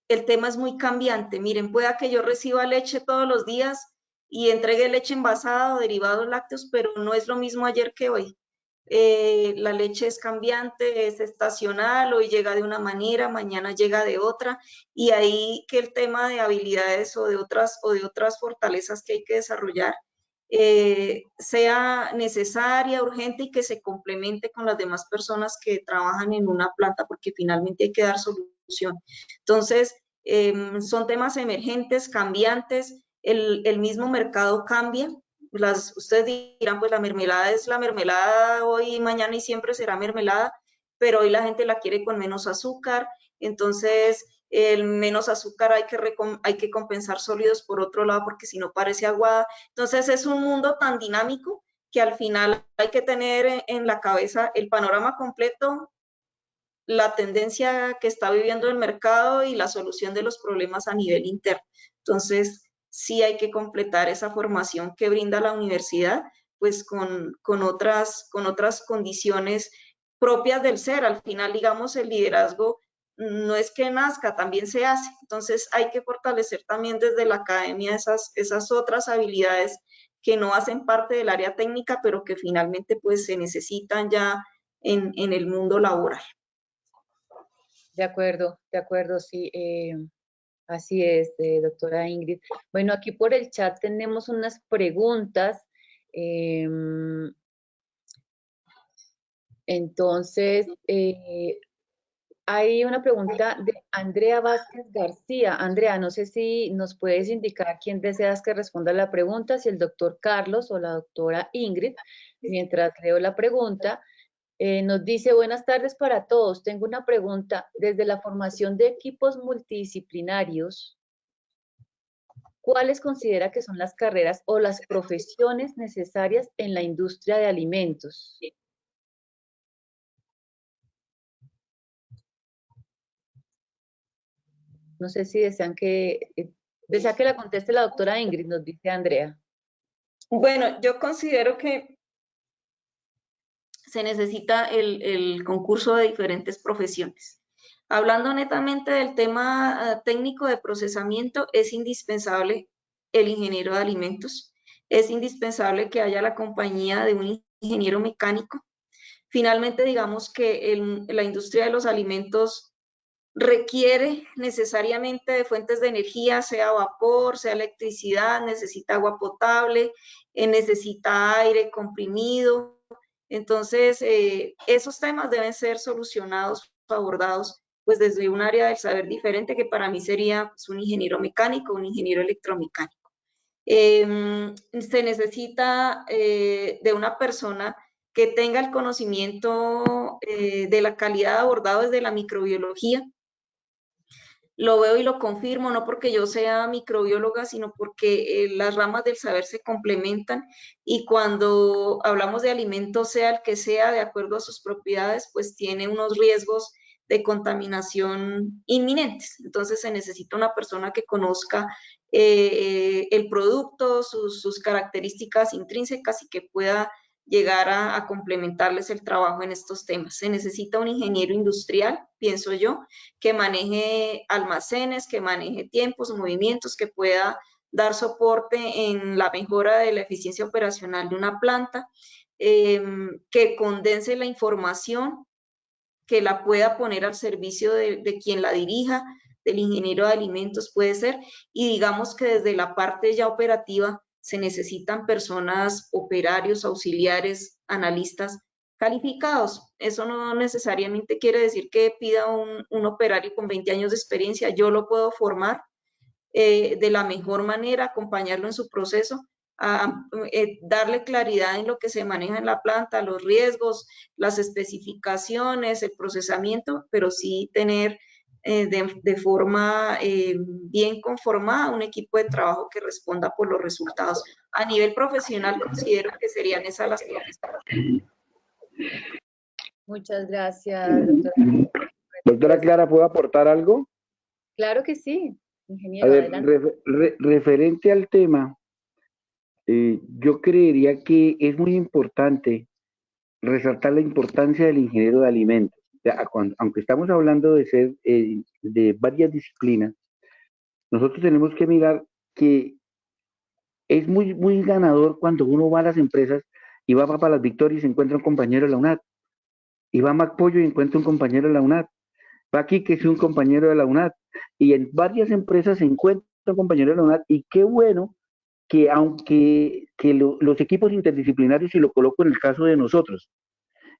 Speaker 7: el tema es muy cambiante. Miren, pueda que yo reciba leche todos los días y entregue leche envasada o derivados lácteos, pero no es lo mismo ayer que hoy. La leche es cambiante, es estacional, hoy llega de una manera, mañana llega de otra, y ahí que el tema de habilidades o de otras fortalezas que hay que desarrollar sea necesaria, urgente y que se complemente con las demás personas que trabajan en una planta, porque finalmente hay que dar solución. Entonces, son temas emergentes, cambiantes, el mismo mercado cambia. Ustedes dirán, pues la mermelada es la mermelada hoy, mañana y siempre será mermelada, pero hoy la gente la quiere con menos azúcar, entonces el menos azúcar hay que compensar sólidos por otro lado porque si no parece aguada. Entonces es un mundo tan dinámico que al final hay que tener en la cabeza el panorama completo, la tendencia que está viviendo el mercado y la solución de los problemas a nivel interno. Entonces, sí hay que completar esa formación que brinda la universidad, pues con otras condiciones propias del ser. Al final, digamos, el liderazgo no es que nazca, también se hace. Entonces, hay que fortalecer también desde la academia esas otras habilidades que no hacen parte del área técnica, pero que finalmente pues se necesitan ya en el mundo laboral.
Speaker 4: De acuerdo, sí. Así es, doctora Ingrid. Bueno, aquí por el chat tenemos unas preguntas. Entonces, hay una pregunta de Andrea Vázquez García. Andrea, no sé si nos puedes indicar quién deseas que responda la pregunta, si el doctor Carlos o la doctora Ingrid. Mientras leo la pregunta, nos dice, buenas tardes para todos. Tengo una pregunta. Desde la formación de equipos multidisciplinarios, ¿cuáles considera que son las carreras o las profesiones necesarias en la industria de alimentos? No sé si desean que la conteste la doctora Ingrid, nos dice Andrea.
Speaker 7: Bueno, yo considero que se necesita el concurso de diferentes profesiones. Hablando netamente del tema técnico de procesamiento, es indispensable el ingeniero de alimentos, es indispensable que haya la compañía de un ingeniero mecánico. Finalmente, digamos que la industria de los alimentos requiere necesariamente de fuentes de energía, sea vapor, sea electricidad, necesita agua potable, necesita aire comprimido. Entonces, esos temas deben ser solucionados, abordados, pues desde un área del saber diferente, que para mí sería pues, un ingeniero mecánico, un ingeniero electromecánico. Se necesita de una persona que tenga el conocimiento de la calidad de abordado desde la microbiología. Lo veo y lo confirmo, no porque yo sea microbióloga, sino porque las ramas del saber se complementan y cuando hablamos de alimentos, sea el que sea, de acuerdo a sus propiedades, pues tiene unos riesgos de contaminación inminentes. Entonces se necesita una persona que conozca el producto, sus características intrínsecas y que pueda llegar a complementarles el trabajo en estos temas. Se necesita un ingeniero industrial, pienso yo, que maneje almacenes, que maneje tiempos, movimientos, que pueda dar soporte en la mejora de la eficiencia operacional de una planta, que condense la información, que la pueda poner al servicio de quien la dirija, del ingeniero de alimentos puede ser, y digamos que desde la parte ya operativa se necesitan personas, operarios, auxiliares, analistas calificados. Eso no necesariamente quiere decir que pida un operario con 20 años de experiencia. Yo lo puedo formar de la mejor manera, acompañarlo en su proceso, darle claridad en lo que se maneja en la planta, los riesgos, las especificaciones, el procesamiento, pero sí tener de forma bien conformada un equipo de trabajo que responda por los resultados. A nivel profesional considero que serían esas las cosas.
Speaker 4: Muchas gracias, doctora.
Speaker 2: Doctora Clara, ¿puedo aportar algo?
Speaker 4: Claro que sí,
Speaker 2: A
Speaker 4: ingeniero,
Speaker 2: ver,
Speaker 4: adelante.
Speaker 2: referente al tema, yo creería que es muy importante resaltar la importancia del ingeniero de alimentos. O sea, aunque estamos hablando de ser de varias disciplinas, nosotros tenemos que mirar que es muy ganador cuando uno va a las empresas y va para las Victorias y se encuentra un compañero de la UNAD, y va a McPollo y encuentra un compañero de la UNAD, va aquí que es un compañero de la UNAD, y en varias empresas se encuentra un compañero de la UNAD, y qué bueno que aunque los equipos interdisciplinarios, y lo coloco en el caso de nosotros,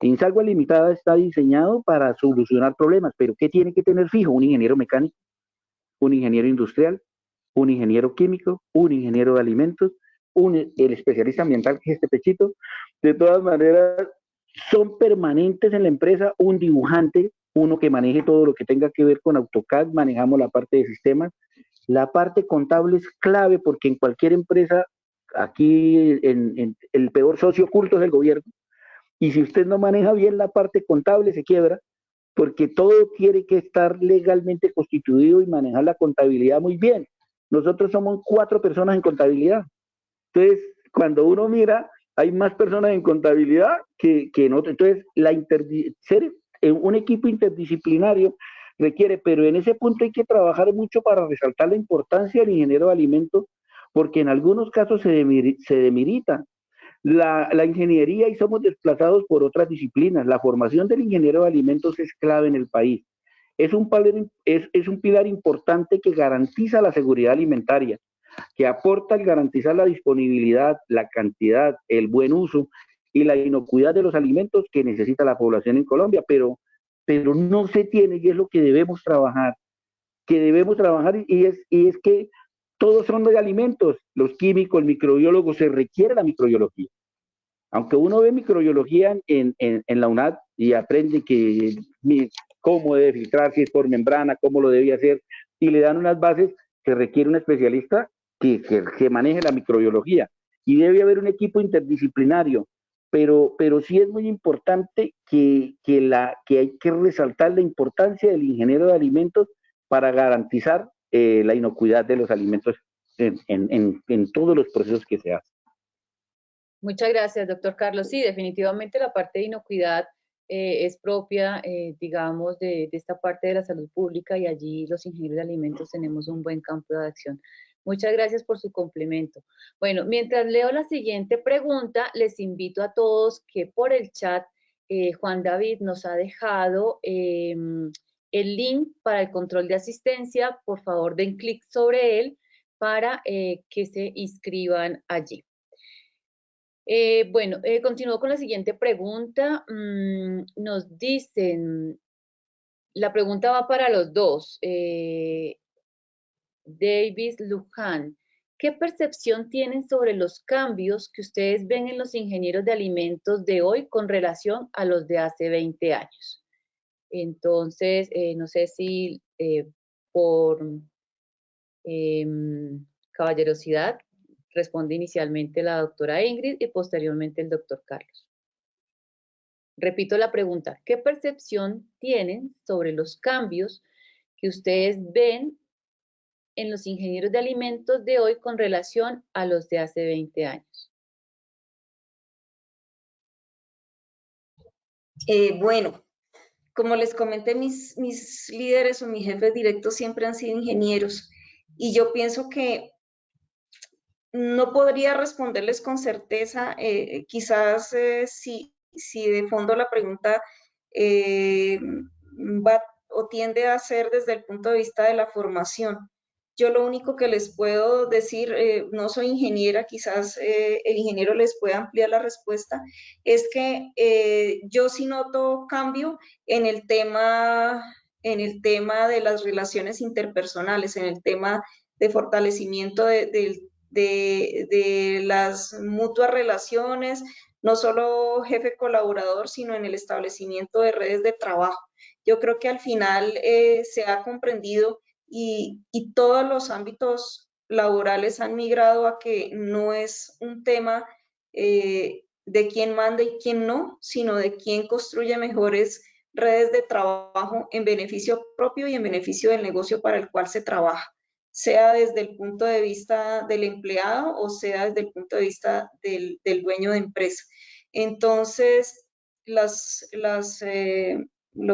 Speaker 2: Insalva Limitada está diseñado para solucionar problemas, pero ¿qué tiene que tener fijo? Un ingeniero mecánico, un ingeniero industrial, un ingeniero químico, un ingeniero de alimentos, el especialista ambiental, que es este pechito. De todas maneras, son permanentes en la empresa, un dibujante, uno que maneje todo lo que tenga que ver con AutoCAD, manejamos la parte de sistemas. La parte contable es clave porque en cualquier empresa, aquí el peor socio oculto es el gobierno, y si usted no maneja bien la parte contable se quiebra, porque todo tiene que estar legalmente constituido y manejar la contabilidad muy bien. Nosotros somos 4 personas en contabilidad. Entonces, cuando uno mira, hay más personas en contabilidad que en otro. Entonces, ser un equipo interdisciplinario requiere, pero en ese punto hay que trabajar mucho para resaltar la importancia del ingeniero de alimentos, porque en algunos casos se demerita la ingeniería y somos desplazados por otras disciplinas. La formación del ingeniero de alimentos es clave en el país. Es un pilar importante que garantiza la seguridad alimentaria, que aporta al garantizar la disponibilidad, la cantidad, el buen uso y la inocuidad de los alimentos que necesita la población en Colombia, pero no se tiene, y es lo que debemos trabajar, y es que todos son de alimentos, los químicos, el microbiólogo, se requiere la microbiología. Aunque uno ve microbiología en la UNAD y aprende cómo debe filtrar, si es por membrana, cómo lo debe hacer, y le dan unas bases que requiere un especialista que maneje la microbiología. Y debe haber un equipo interdisciplinario, pero sí es muy importante que hay que resaltar la importancia del ingeniero de alimentos para garantizar la inocuidad de los alimentos en todos los procesos que se hacen.
Speaker 4: Muchas gracias, doctor Carlos. Sí, definitivamente la parte de inocuidad es propia, digamos, de esta parte de la salud pública, y allí los ingenieros de alimentos tenemos un buen campo de acción. Muchas gracias por su complemento. Bueno, mientras leo la siguiente pregunta, les invito a todos que por el chat Juan David nos ha dejado el link para el control de asistencia. Por favor, den clic sobre él para que se inscriban allí. Bueno, continúo con la siguiente pregunta. Nos dicen, la pregunta va para los dos. Davis Luján, ¿qué percepción tienen sobre los cambios que ustedes ven en los ingenieros de alimentos de hoy con relación a los de hace 20 años? Entonces, no sé si por caballerosidad responde inicialmente la doctora Ingrid y posteriormente el doctor Carlos. Repito la pregunta, ¿qué percepción tienen sobre los cambios que ustedes ven en los ingenieros de alimentos de hoy con relación a los de hace 20 años?
Speaker 7: Bueno, como les comenté, mis líderes o mis jefes directos siempre han sido ingenieros, y yo pienso que no podría responderles con certeza. Quizás si de fondo la pregunta va o tiende a ser desde el punto de vista de la formación. Yo lo único que les puedo decir, no soy ingeniera, quizás el ingeniero les pueda ampliar la respuesta, es que yo sí noto cambio en el tema de las relaciones interpersonales, en el tema de fortalecimiento de las mutuas relaciones, no solo jefe colaborador, sino en el establecimiento de redes de trabajo. Yo creo que al final se ha comprendido y todos los ámbitos laborales han migrado a que no es un tema de quién manda y quién no, sino de quién construye mejores redes de trabajo en beneficio propio y en beneficio del negocio para el cual se trabaja, sea desde el punto de vista del empleado o sea desde el punto de vista del dueño de empresa. Entonces, los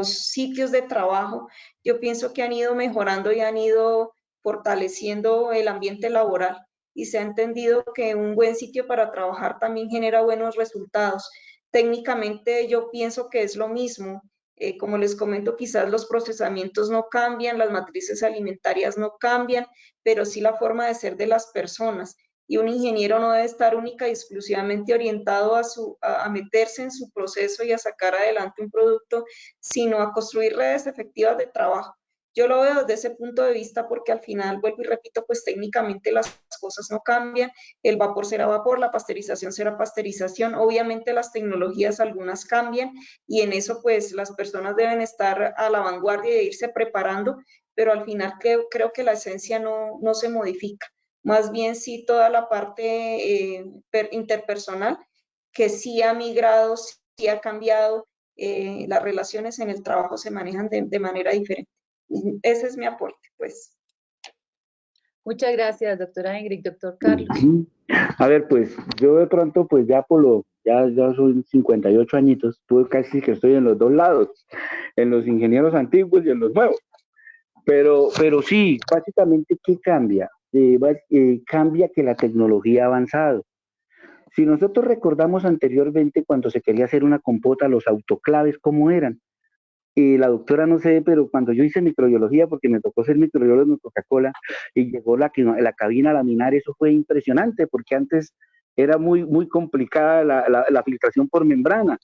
Speaker 7: sitios de trabajo, yo pienso que han ido mejorando y han ido fortaleciendo el ambiente laboral y se ha entendido que un buen sitio para trabajar también genera buenos resultados. Técnicamente yo pienso que es lo mismo. Como les comento, quizás los procesamientos no cambian, las matrices alimentarias no cambian, pero sí la forma de ser de las personas. Y un ingeniero no debe estar única y exclusivamente orientado a meterse en su proceso y a sacar adelante un producto, sino a construir redes efectivas de trabajo. Yo lo veo desde ese punto de vista porque al final, vuelvo y repito, pues técnicamente las cosas no cambian, el vapor será vapor, la pasteurización será pasteurización, obviamente las tecnologías algunas cambian y en eso pues las personas deben estar a la vanguardia y irse preparando, pero al final creo que la esencia no se modifica, más bien sí toda la parte interpersonal que sí ha migrado, sí ha cambiado, las relaciones en el trabajo se manejan de manera diferente. Ese es mi aporte, pues.
Speaker 4: Muchas gracias, doctora Ingrid. Doctor Carlos.
Speaker 2: A ver, pues yo de pronto, pues ya ya soy 58 añitos, pues casi que estoy en los dos lados, en los ingenieros antiguos y en los nuevos. Pero sí, básicamente, ¿qué cambia? Cambia que la tecnología ha avanzado. Si nosotros recordamos anteriormente cuando se quería hacer una compota, los autoclaves, ¿cómo eran? La doctora no sé, pero cuando yo hice microbiología, porque me tocó ser microbiólogo en Coca-Cola, y llegó la cabina laminar, eso fue impresionante, porque antes era muy complicada la filtración por membrana.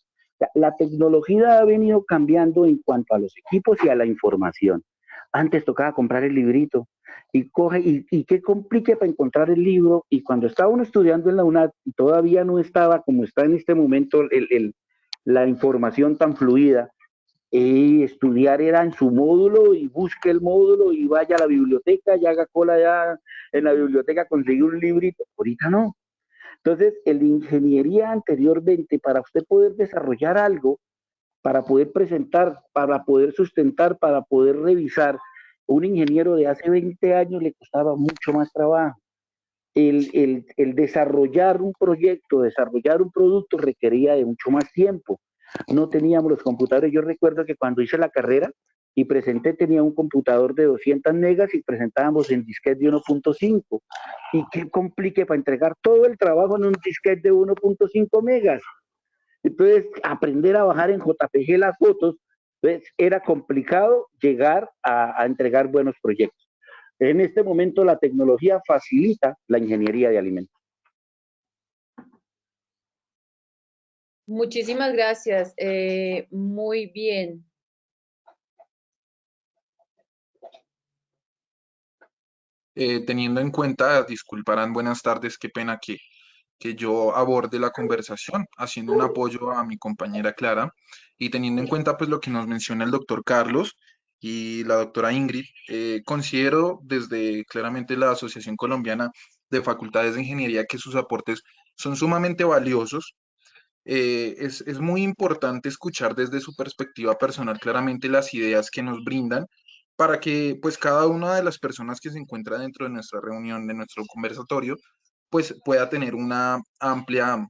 Speaker 2: La tecnología ha venido cambiando en cuanto a los equipos y a la información. Antes tocaba comprar el librito y coge y qué complique para encontrar el libro, y cuando estaba uno estudiando en la UNAD todavía no estaba como está en este momento la información tan fluida. Estudiar era en su módulo y busque el módulo y vaya a la biblioteca y haga cola ya en la biblioteca a conseguir un librito. Ahorita no. Entonces, el ingeniería anteriormente, para usted poder desarrollar algo, para poder presentar, para poder sustentar, para poder revisar, un ingeniero de hace 20 años le costaba mucho más trabajo. El desarrollar un proyecto, desarrollar un producto requería de mucho más tiempo. No teníamos los computadores. Yo recuerdo que cuando hice la carrera y presenté, tenía un computador de 200 megas y presentábamos en disquete de 1.5. Y qué complique para entregar todo el trabajo en un disquete de 1.5 megas. Entonces, aprender a bajar en JPG las fotos, entonces era complicado llegar a entregar buenos proyectos. En este momento la tecnología facilita la ingeniería de alimentos.
Speaker 4: Muchísimas gracias. Muy bien.
Speaker 8: Teniendo en cuenta, disculparán, buenas tardes, qué pena que yo aborde la conversación haciendo un apoyo a mi compañera Clara y teniendo en cuenta pues lo que nos menciona el doctor Carlos y la doctora Ingrid, considero desde claramente la Asociación Colombiana de Facultades de Ingeniería que sus aportes son sumamente valiosos. Es muy importante escuchar desde su perspectiva personal claramente las ideas que nos brindan para que pues cada una de las personas que se encuentra dentro de nuestra reunión, de nuestro conversatorio, pues pueda tener una amplia,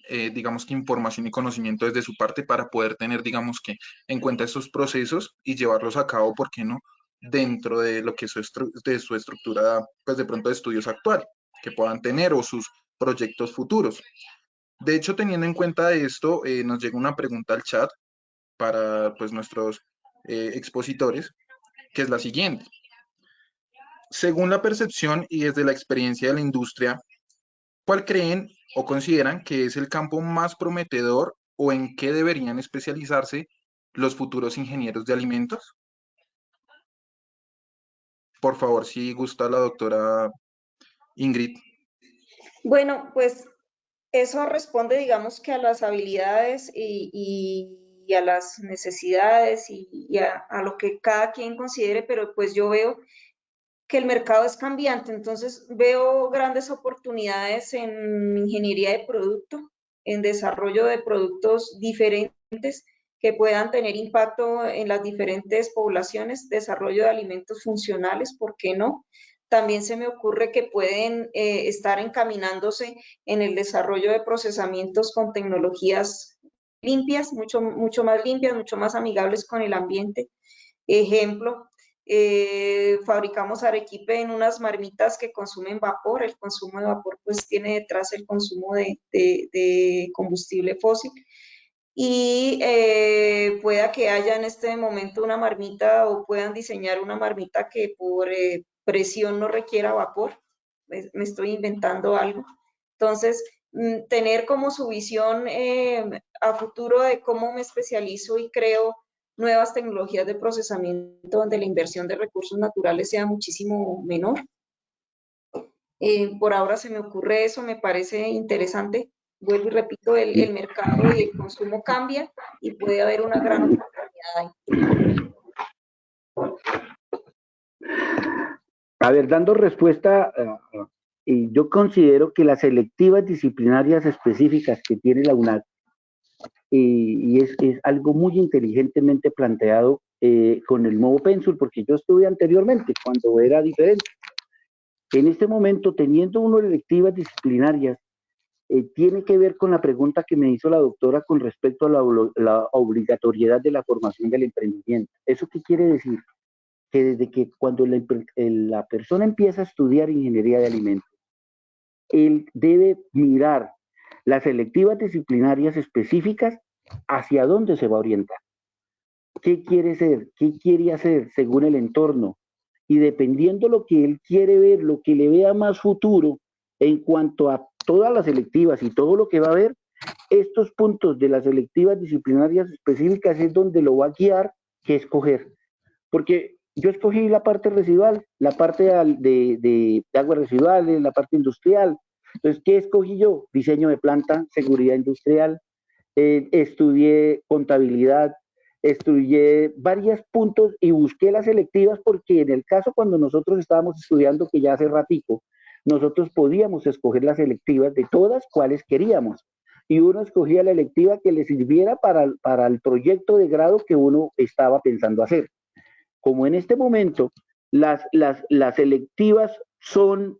Speaker 8: digamos que información y conocimiento desde su parte para poder tener, digamos que en cuenta estos procesos y llevarlos a cabo, ¿por qué no? Dentro de lo que es de su estructura, pues de pronto de estudios actual, que puedan tener o sus proyectos futuros. De hecho, teniendo en cuenta esto, nos llega una pregunta al chat para pues nuestros expositores, que es la siguiente. Según la percepción y desde la experiencia de la industria, ¿cuál creen o consideran que es el campo más prometedor o en qué deberían especializarse los futuros ingenieros de alimentos? Por favor, si gusta la doctora Ingrid.
Speaker 7: Bueno, pues eso responde, digamos, que a las habilidades y a las necesidades y a lo que cada quien considere, pero pues yo veo que el mercado es cambiante, entonces veo grandes oportunidades en ingeniería de producto, en desarrollo de productos diferentes que puedan tener impacto en las diferentes poblaciones, desarrollo de alimentos funcionales, ¿por qué no? También se me ocurre que pueden estar encaminándose en el desarrollo de procesamientos con tecnologías limpias, mucho más limpias, mucho más amigables con el ambiente. Ejemplo, fabricamos arequipe en unas marmitas que consumen vapor. El consumo de vapor pues tiene detrás el consumo de combustible fósil. Y pueda que haya en este momento una marmita o puedan diseñar una marmita que por presión no requiera vapor. Me estoy inventando algo. Entonces, tener como su visión a futuro de cómo me especializo y creo nuevas tecnologías de procesamiento donde la inversión de recursos naturales sea muchísimo menor. Por ahora se me ocurre eso, me parece interesante. Vuelvo y repito, el mercado y el consumo cambia y puede haber una gran oportunidad ahí.
Speaker 2: A ver, dando respuesta, yo considero que las selectivas disciplinarias específicas que tiene la UNAD, y es algo muy inteligentemente planteado con el nuevo Pensul, porque yo estuve anteriormente, cuando era diferente. En este momento, teniendo uno electivas disciplinarias, tiene que ver con la pregunta que me hizo la doctora con respecto a la obligatoriedad de la formación del emprendimiento. ¿Eso qué quiere decir? Que desde que cuando la persona empieza a estudiar ingeniería de alimentos, él debe mirar las selectivas disciplinarias específicas hacia dónde se va a orientar. ¿Qué quiere ser? ¿Qué quiere hacer según el entorno? Y dependiendo lo que él quiere ver, lo que le vea más futuro en cuanto a todas las selectivas y todo lo que va a ver, estos puntos de las selectivas disciplinarias específicas es donde lo va a guiar qué escoger. Porque yo escogí la parte residual, la parte de aguas residuales, la parte industrial. Entonces, ¿qué escogí yo? Diseño de planta, seguridad industrial, estudié contabilidad, estudié varios puntos y busqué las selectivas porque en el caso cuando nosotros estábamos estudiando, que ya hace ratico, nosotros podíamos escoger las selectivas de todas cuales queríamos. Y uno escogía la electiva que le sirviera para el proyecto de grado que uno estaba pensando hacer. Como en este momento las selectivas son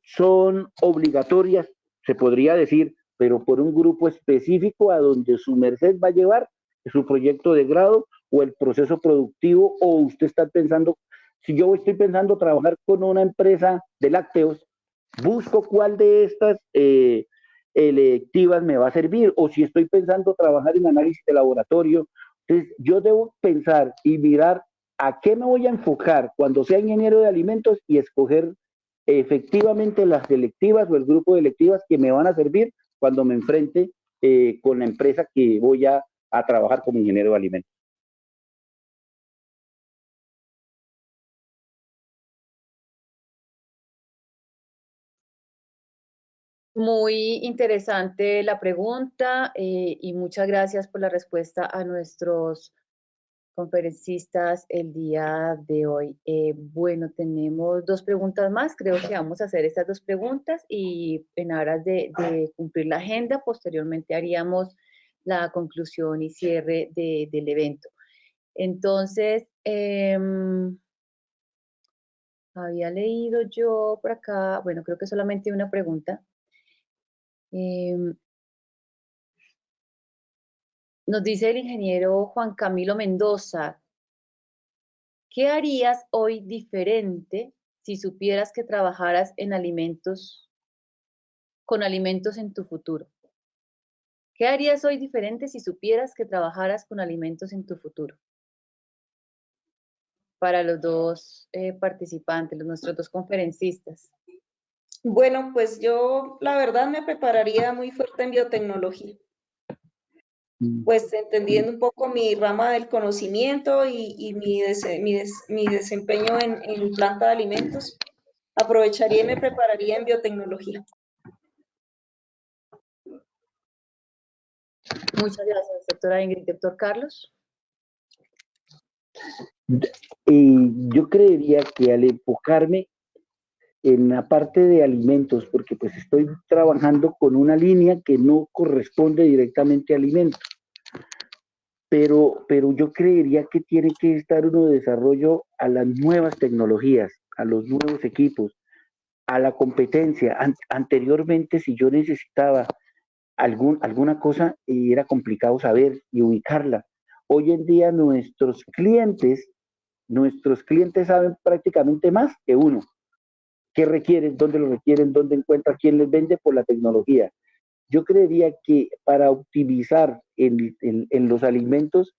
Speaker 2: obligatorias, se podría decir, pero por un grupo específico a donde su merced va a llevar su proyecto de grado o el proceso productivo, o usted está pensando, si yo estoy pensando trabajar con una empresa de lácteos, busco cuál de estas electivas me va a servir, o si estoy pensando trabajar en análisis de laboratorio. Entonces, yo debo pensar y mirar a qué me voy a enfocar cuando sea ingeniero de alimentos y escoger efectivamente las selectivas o el grupo de electivas que me van a servir cuando me enfrente con la empresa que voy a trabajar como ingeniero de alimentos.
Speaker 4: Muy interesante la pregunta y muchas gracias por la respuesta a nuestros conferencistas el día de hoy. Bueno, tenemos dos preguntas más. Creo que vamos a hacer estas dos preguntas y en aras de cumplir la agenda, posteriormente haríamos la conclusión y cierre del evento. Entonces, había leído yo por acá, bueno, creo que solamente una pregunta. Nos dice el ingeniero Juan Camilo Mendoza, ¿qué harías hoy diferente si supieras que trabajaras en alimentos, con alimentos en tu futuro? ¿Qué harías hoy diferente si supieras que trabajaras con alimentos en tu futuro? para los dos participantes, nuestros dos conferencistas?
Speaker 7: Bueno, pues yo la verdad me prepararía muy fuerte en biotecnología, pues entendiendo un poco mi rama del conocimiento y mi desempeño en planta de alimentos, aprovecharía y me prepararía en biotecnología.
Speaker 4: Muchas gracias, doctora Ingrid. Doctor Carlos.
Speaker 2: Yo creería que al enfocarme en la parte de alimentos, porque pues estoy trabajando con una línea que no corresponde directamente a alimentos, pero yo creería que tiene que estar uno de desarrollo a las nuevas tecnologías, a los nuevos equipos, a la competencia. Anteriormente, si yo necesitaba alguna cosa, era complicado saber y ubicarla. Hoy en día nuestros clientes saben prácticamente más que uno. ¿Qué requieren? ¿Dónde lo requieren? ¿Dónde encuentra? ¿Quién les vende? Por la tecnología. Yo creería que para optimizar en los alimentos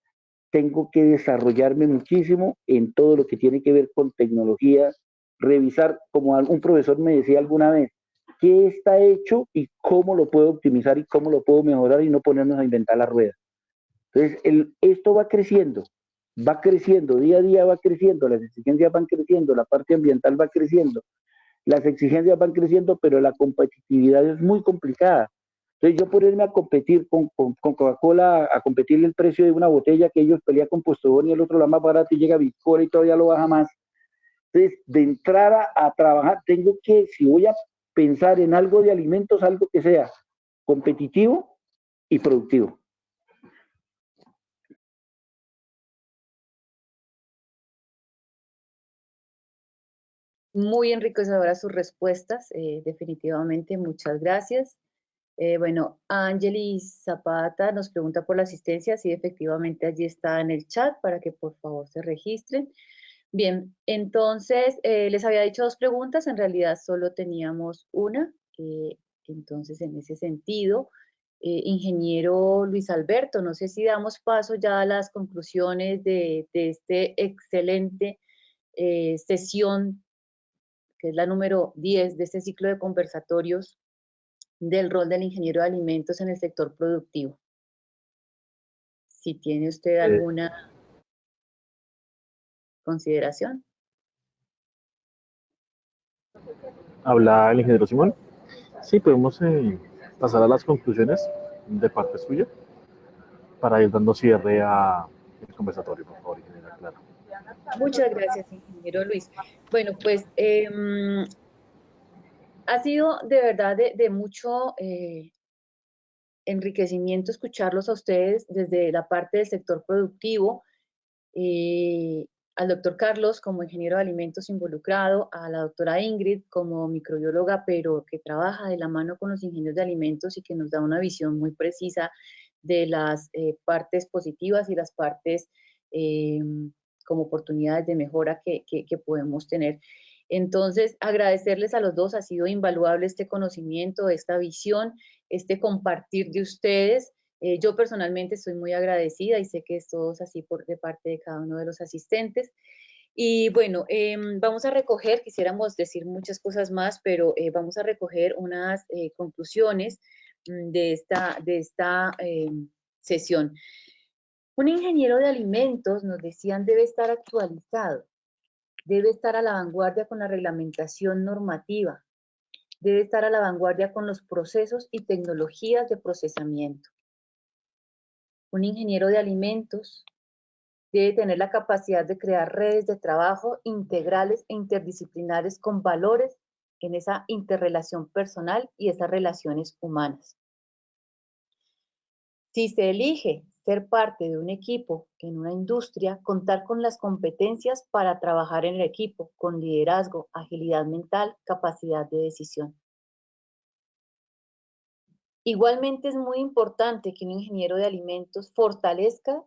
Speaker 2: tengo que desarrollarme muchísimo en todo lo que tiene que ver con tecnología, revisar, como un profesor me decía alguna vez, qué está hecho y cómo lo puedo optimizar y cómo lo puedo mejorar y no ponernos a inventar la rueda. Entonces, esto va creciendo, día a día va creciendo, las exigencias van creciendo, la parte ambiental va creciendo, las exigencias van creciendo, pero la competitividad es muy complicada. Entonces yo ponerme a competir con Coca-Cola, a competirle el precio de una botella que ellos pelean con Postobón y el otro la más barata y llega a Bicola y todavía lo baja más. Entonces, de entrar a trabajar, tengo que, si voy a pensar en algo de alimentos, algo que sea competitivo y productivo.
Speaker 4: Muy enriquecedoras sus respuestas, definitivamente, muchas gracias. Bueno, Angeli Zapata nos pregunta por la asistencia, sí, efectivamente allí está en el chat para que por favor se registren. Bien, entonces les había dicho 2 preguntas, en realidad solo teníamos una, entonces en ese sentido, ingeniero Luis Alberto, no sé si damos paso ya a las conclusiones de este excelente sesión, que es la número 10 de este ciclo de conversatorios del rol del ingeniero de alimentos en el sector productivo. Si tiene usted alguna consideración.
Speaker 6: Habla el ingeniero Simón. Sí, podemos pasar a las conclusiones de parte suya para ir dando cierre al conversatorio, por favor, ingeniera Clara.
Speaker 4: Muchas gracias, ingeniero Luis. Bueno, pues ha sido de verdad de mucho enriquecimiento escucharlos a ustedes desde la parte del sector productivo, al doctor Carlos como ingeniero de alimentos involucrado, a la doctora Ingrid como microbióloga, pero que trabaja de la mano con los ingenieros de alimentos y que nos da una visión muy precisa de las partes positivas y las partes como oportunidades de mejora que podemos tener. Entonces, agradecerles a los dos, ha sido invaluable este conocimiento, esta visión, este compartir de ustedes. Yo personalmente estoy muy agradecida y sé que es todo así de parte de cada uno de los asistentes. Y bueno, vamos a recoger, quisiéramos decir muchas cosas más, pero vamos a recoger unas conclusiones de esta sesión. Un ingeniero de alimentos, nos decían, debe estar actualizado, debe estar a la vanguardia con la reglamentación normativa, debe estar a la vanguardia con los procesos y tecnologías de procesamiento. Un ingeniero de alimentos debe tener la capacidad de crear redes de trabajo integrales e interdisciplinares con valores en esa interrelación personal y esas relaciones humanas. Si se elige ser parte de un equipo en una industria, contar con las competencias para trabajar en el equipo, con liderazgo, agilidad mental, capacidad de decisión. Igualmente es muy importante que un ingeniero de alimentos fortalezca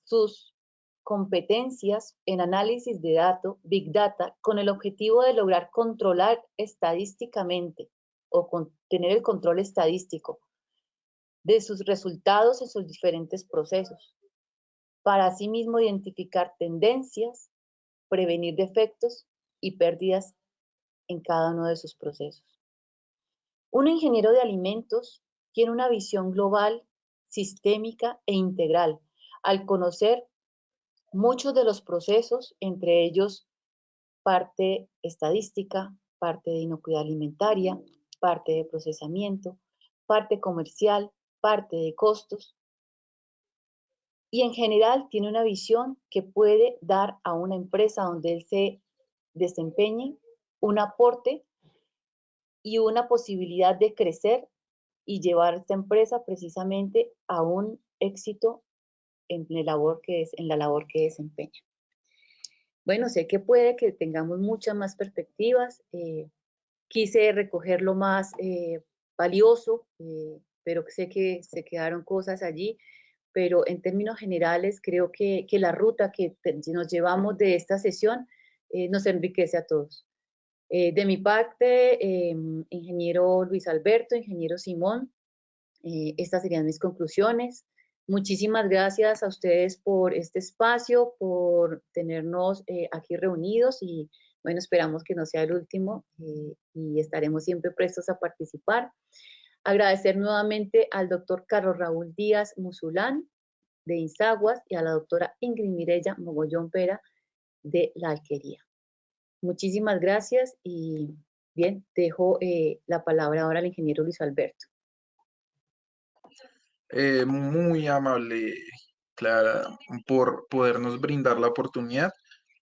Speaker 4: sus competencias en análisis de datos, Big Data, con el objetivo de lograr controlar estadísticamente o tener el control estadístico de sus resultados en sus diferentes procesos, para asimismo identificar tendencias, prevenir defectos y pérdidas en cada uno de sus procesos. Un ingeniero de alimentos tiene una visión global, sistémica e integral al conocer muchos de los procesos, entre ellos parte estadística, parte de inocuidad alimentaria, parte de procesamiento, parte comercial, parte de costos. Y en general tiene una visión que puede dar a una empresa donde él se desempeñe un aporte y una posibilidad de crecer y llevar esta empresa precisamente a un éxito en la labor que desempeña. Bueno, sé que puede que tengamos muchas más perspectivas. Quise recoger lo más valioso, pero sé que se quedaron cosas allí. Pero en términos generales creo que la ruta que nos llevamos de esta sesión nos enriquece a todos. De mi parte, ingeniero Luis Alberto, ingeniero Simón, estas serían mis conclusiones. Muchísimas gracias a ustedes por este espacio, por tenernos aquí reunidos y bueno, esperamos que no sea el último y estaremos siempre prestos a participar. Agradecer nuevamente al doctor Carlos Raúl Díaz Musulán de Insaguas y a la doctora Ingrid Mireya Mogollón Pera de La Alquería. Muchísimas gracias y bien, dejo la palabra ahora al ingeniero Luis Alberto.
Speaker 8: Muy amable, Clara, por podernos brindar la oportunidad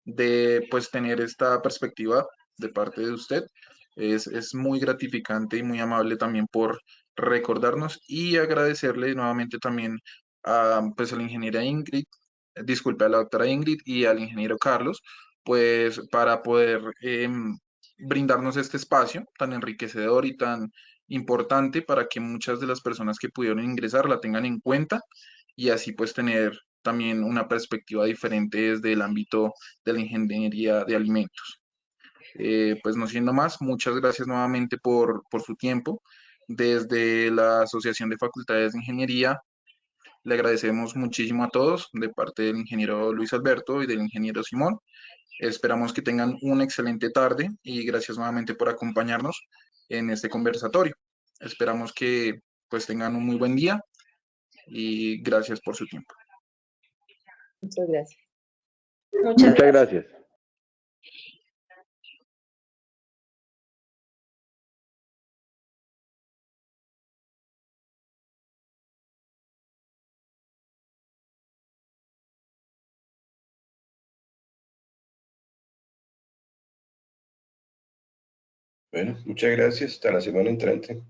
Speaker 8: de pues tener esta perspectiva de parte de usted. Es muy gratificante y muy amable también por recordarnos y agradecerle nuevamente también a pues a la ingeniera Ingrid, disculpe, a la doctora Ingrid y al ingeniero Carlos, pues para poder brindarnos este espacio tan enriquecedor y tan importante para que muchas de las personas que pudieron ingresar la tengan en cuenta y así pues tener también una perspectiva diferente desde el ámbito de la ingeniería de alimentos. Pues no siendo más, muchas gracias nuevamente por su tiempo. Desde la Asociación de Facultades de Ingeniería, le agradecemos muchísimo a todos de parte del ingeniero Luis Alberto y del ingeniero Simón. Esperamos que tengan una excelente tarde y gracias nuevamente por acompañarnos en este conversatorio. Esperamos que pues tengan un muy buen día y gracias por su tiempo.
Speaker 4: Muchas gracias.
Speaker 7: Muchas gracias.
Speaker 9: Bueno, muchas gracias. Hasta la semana entrante.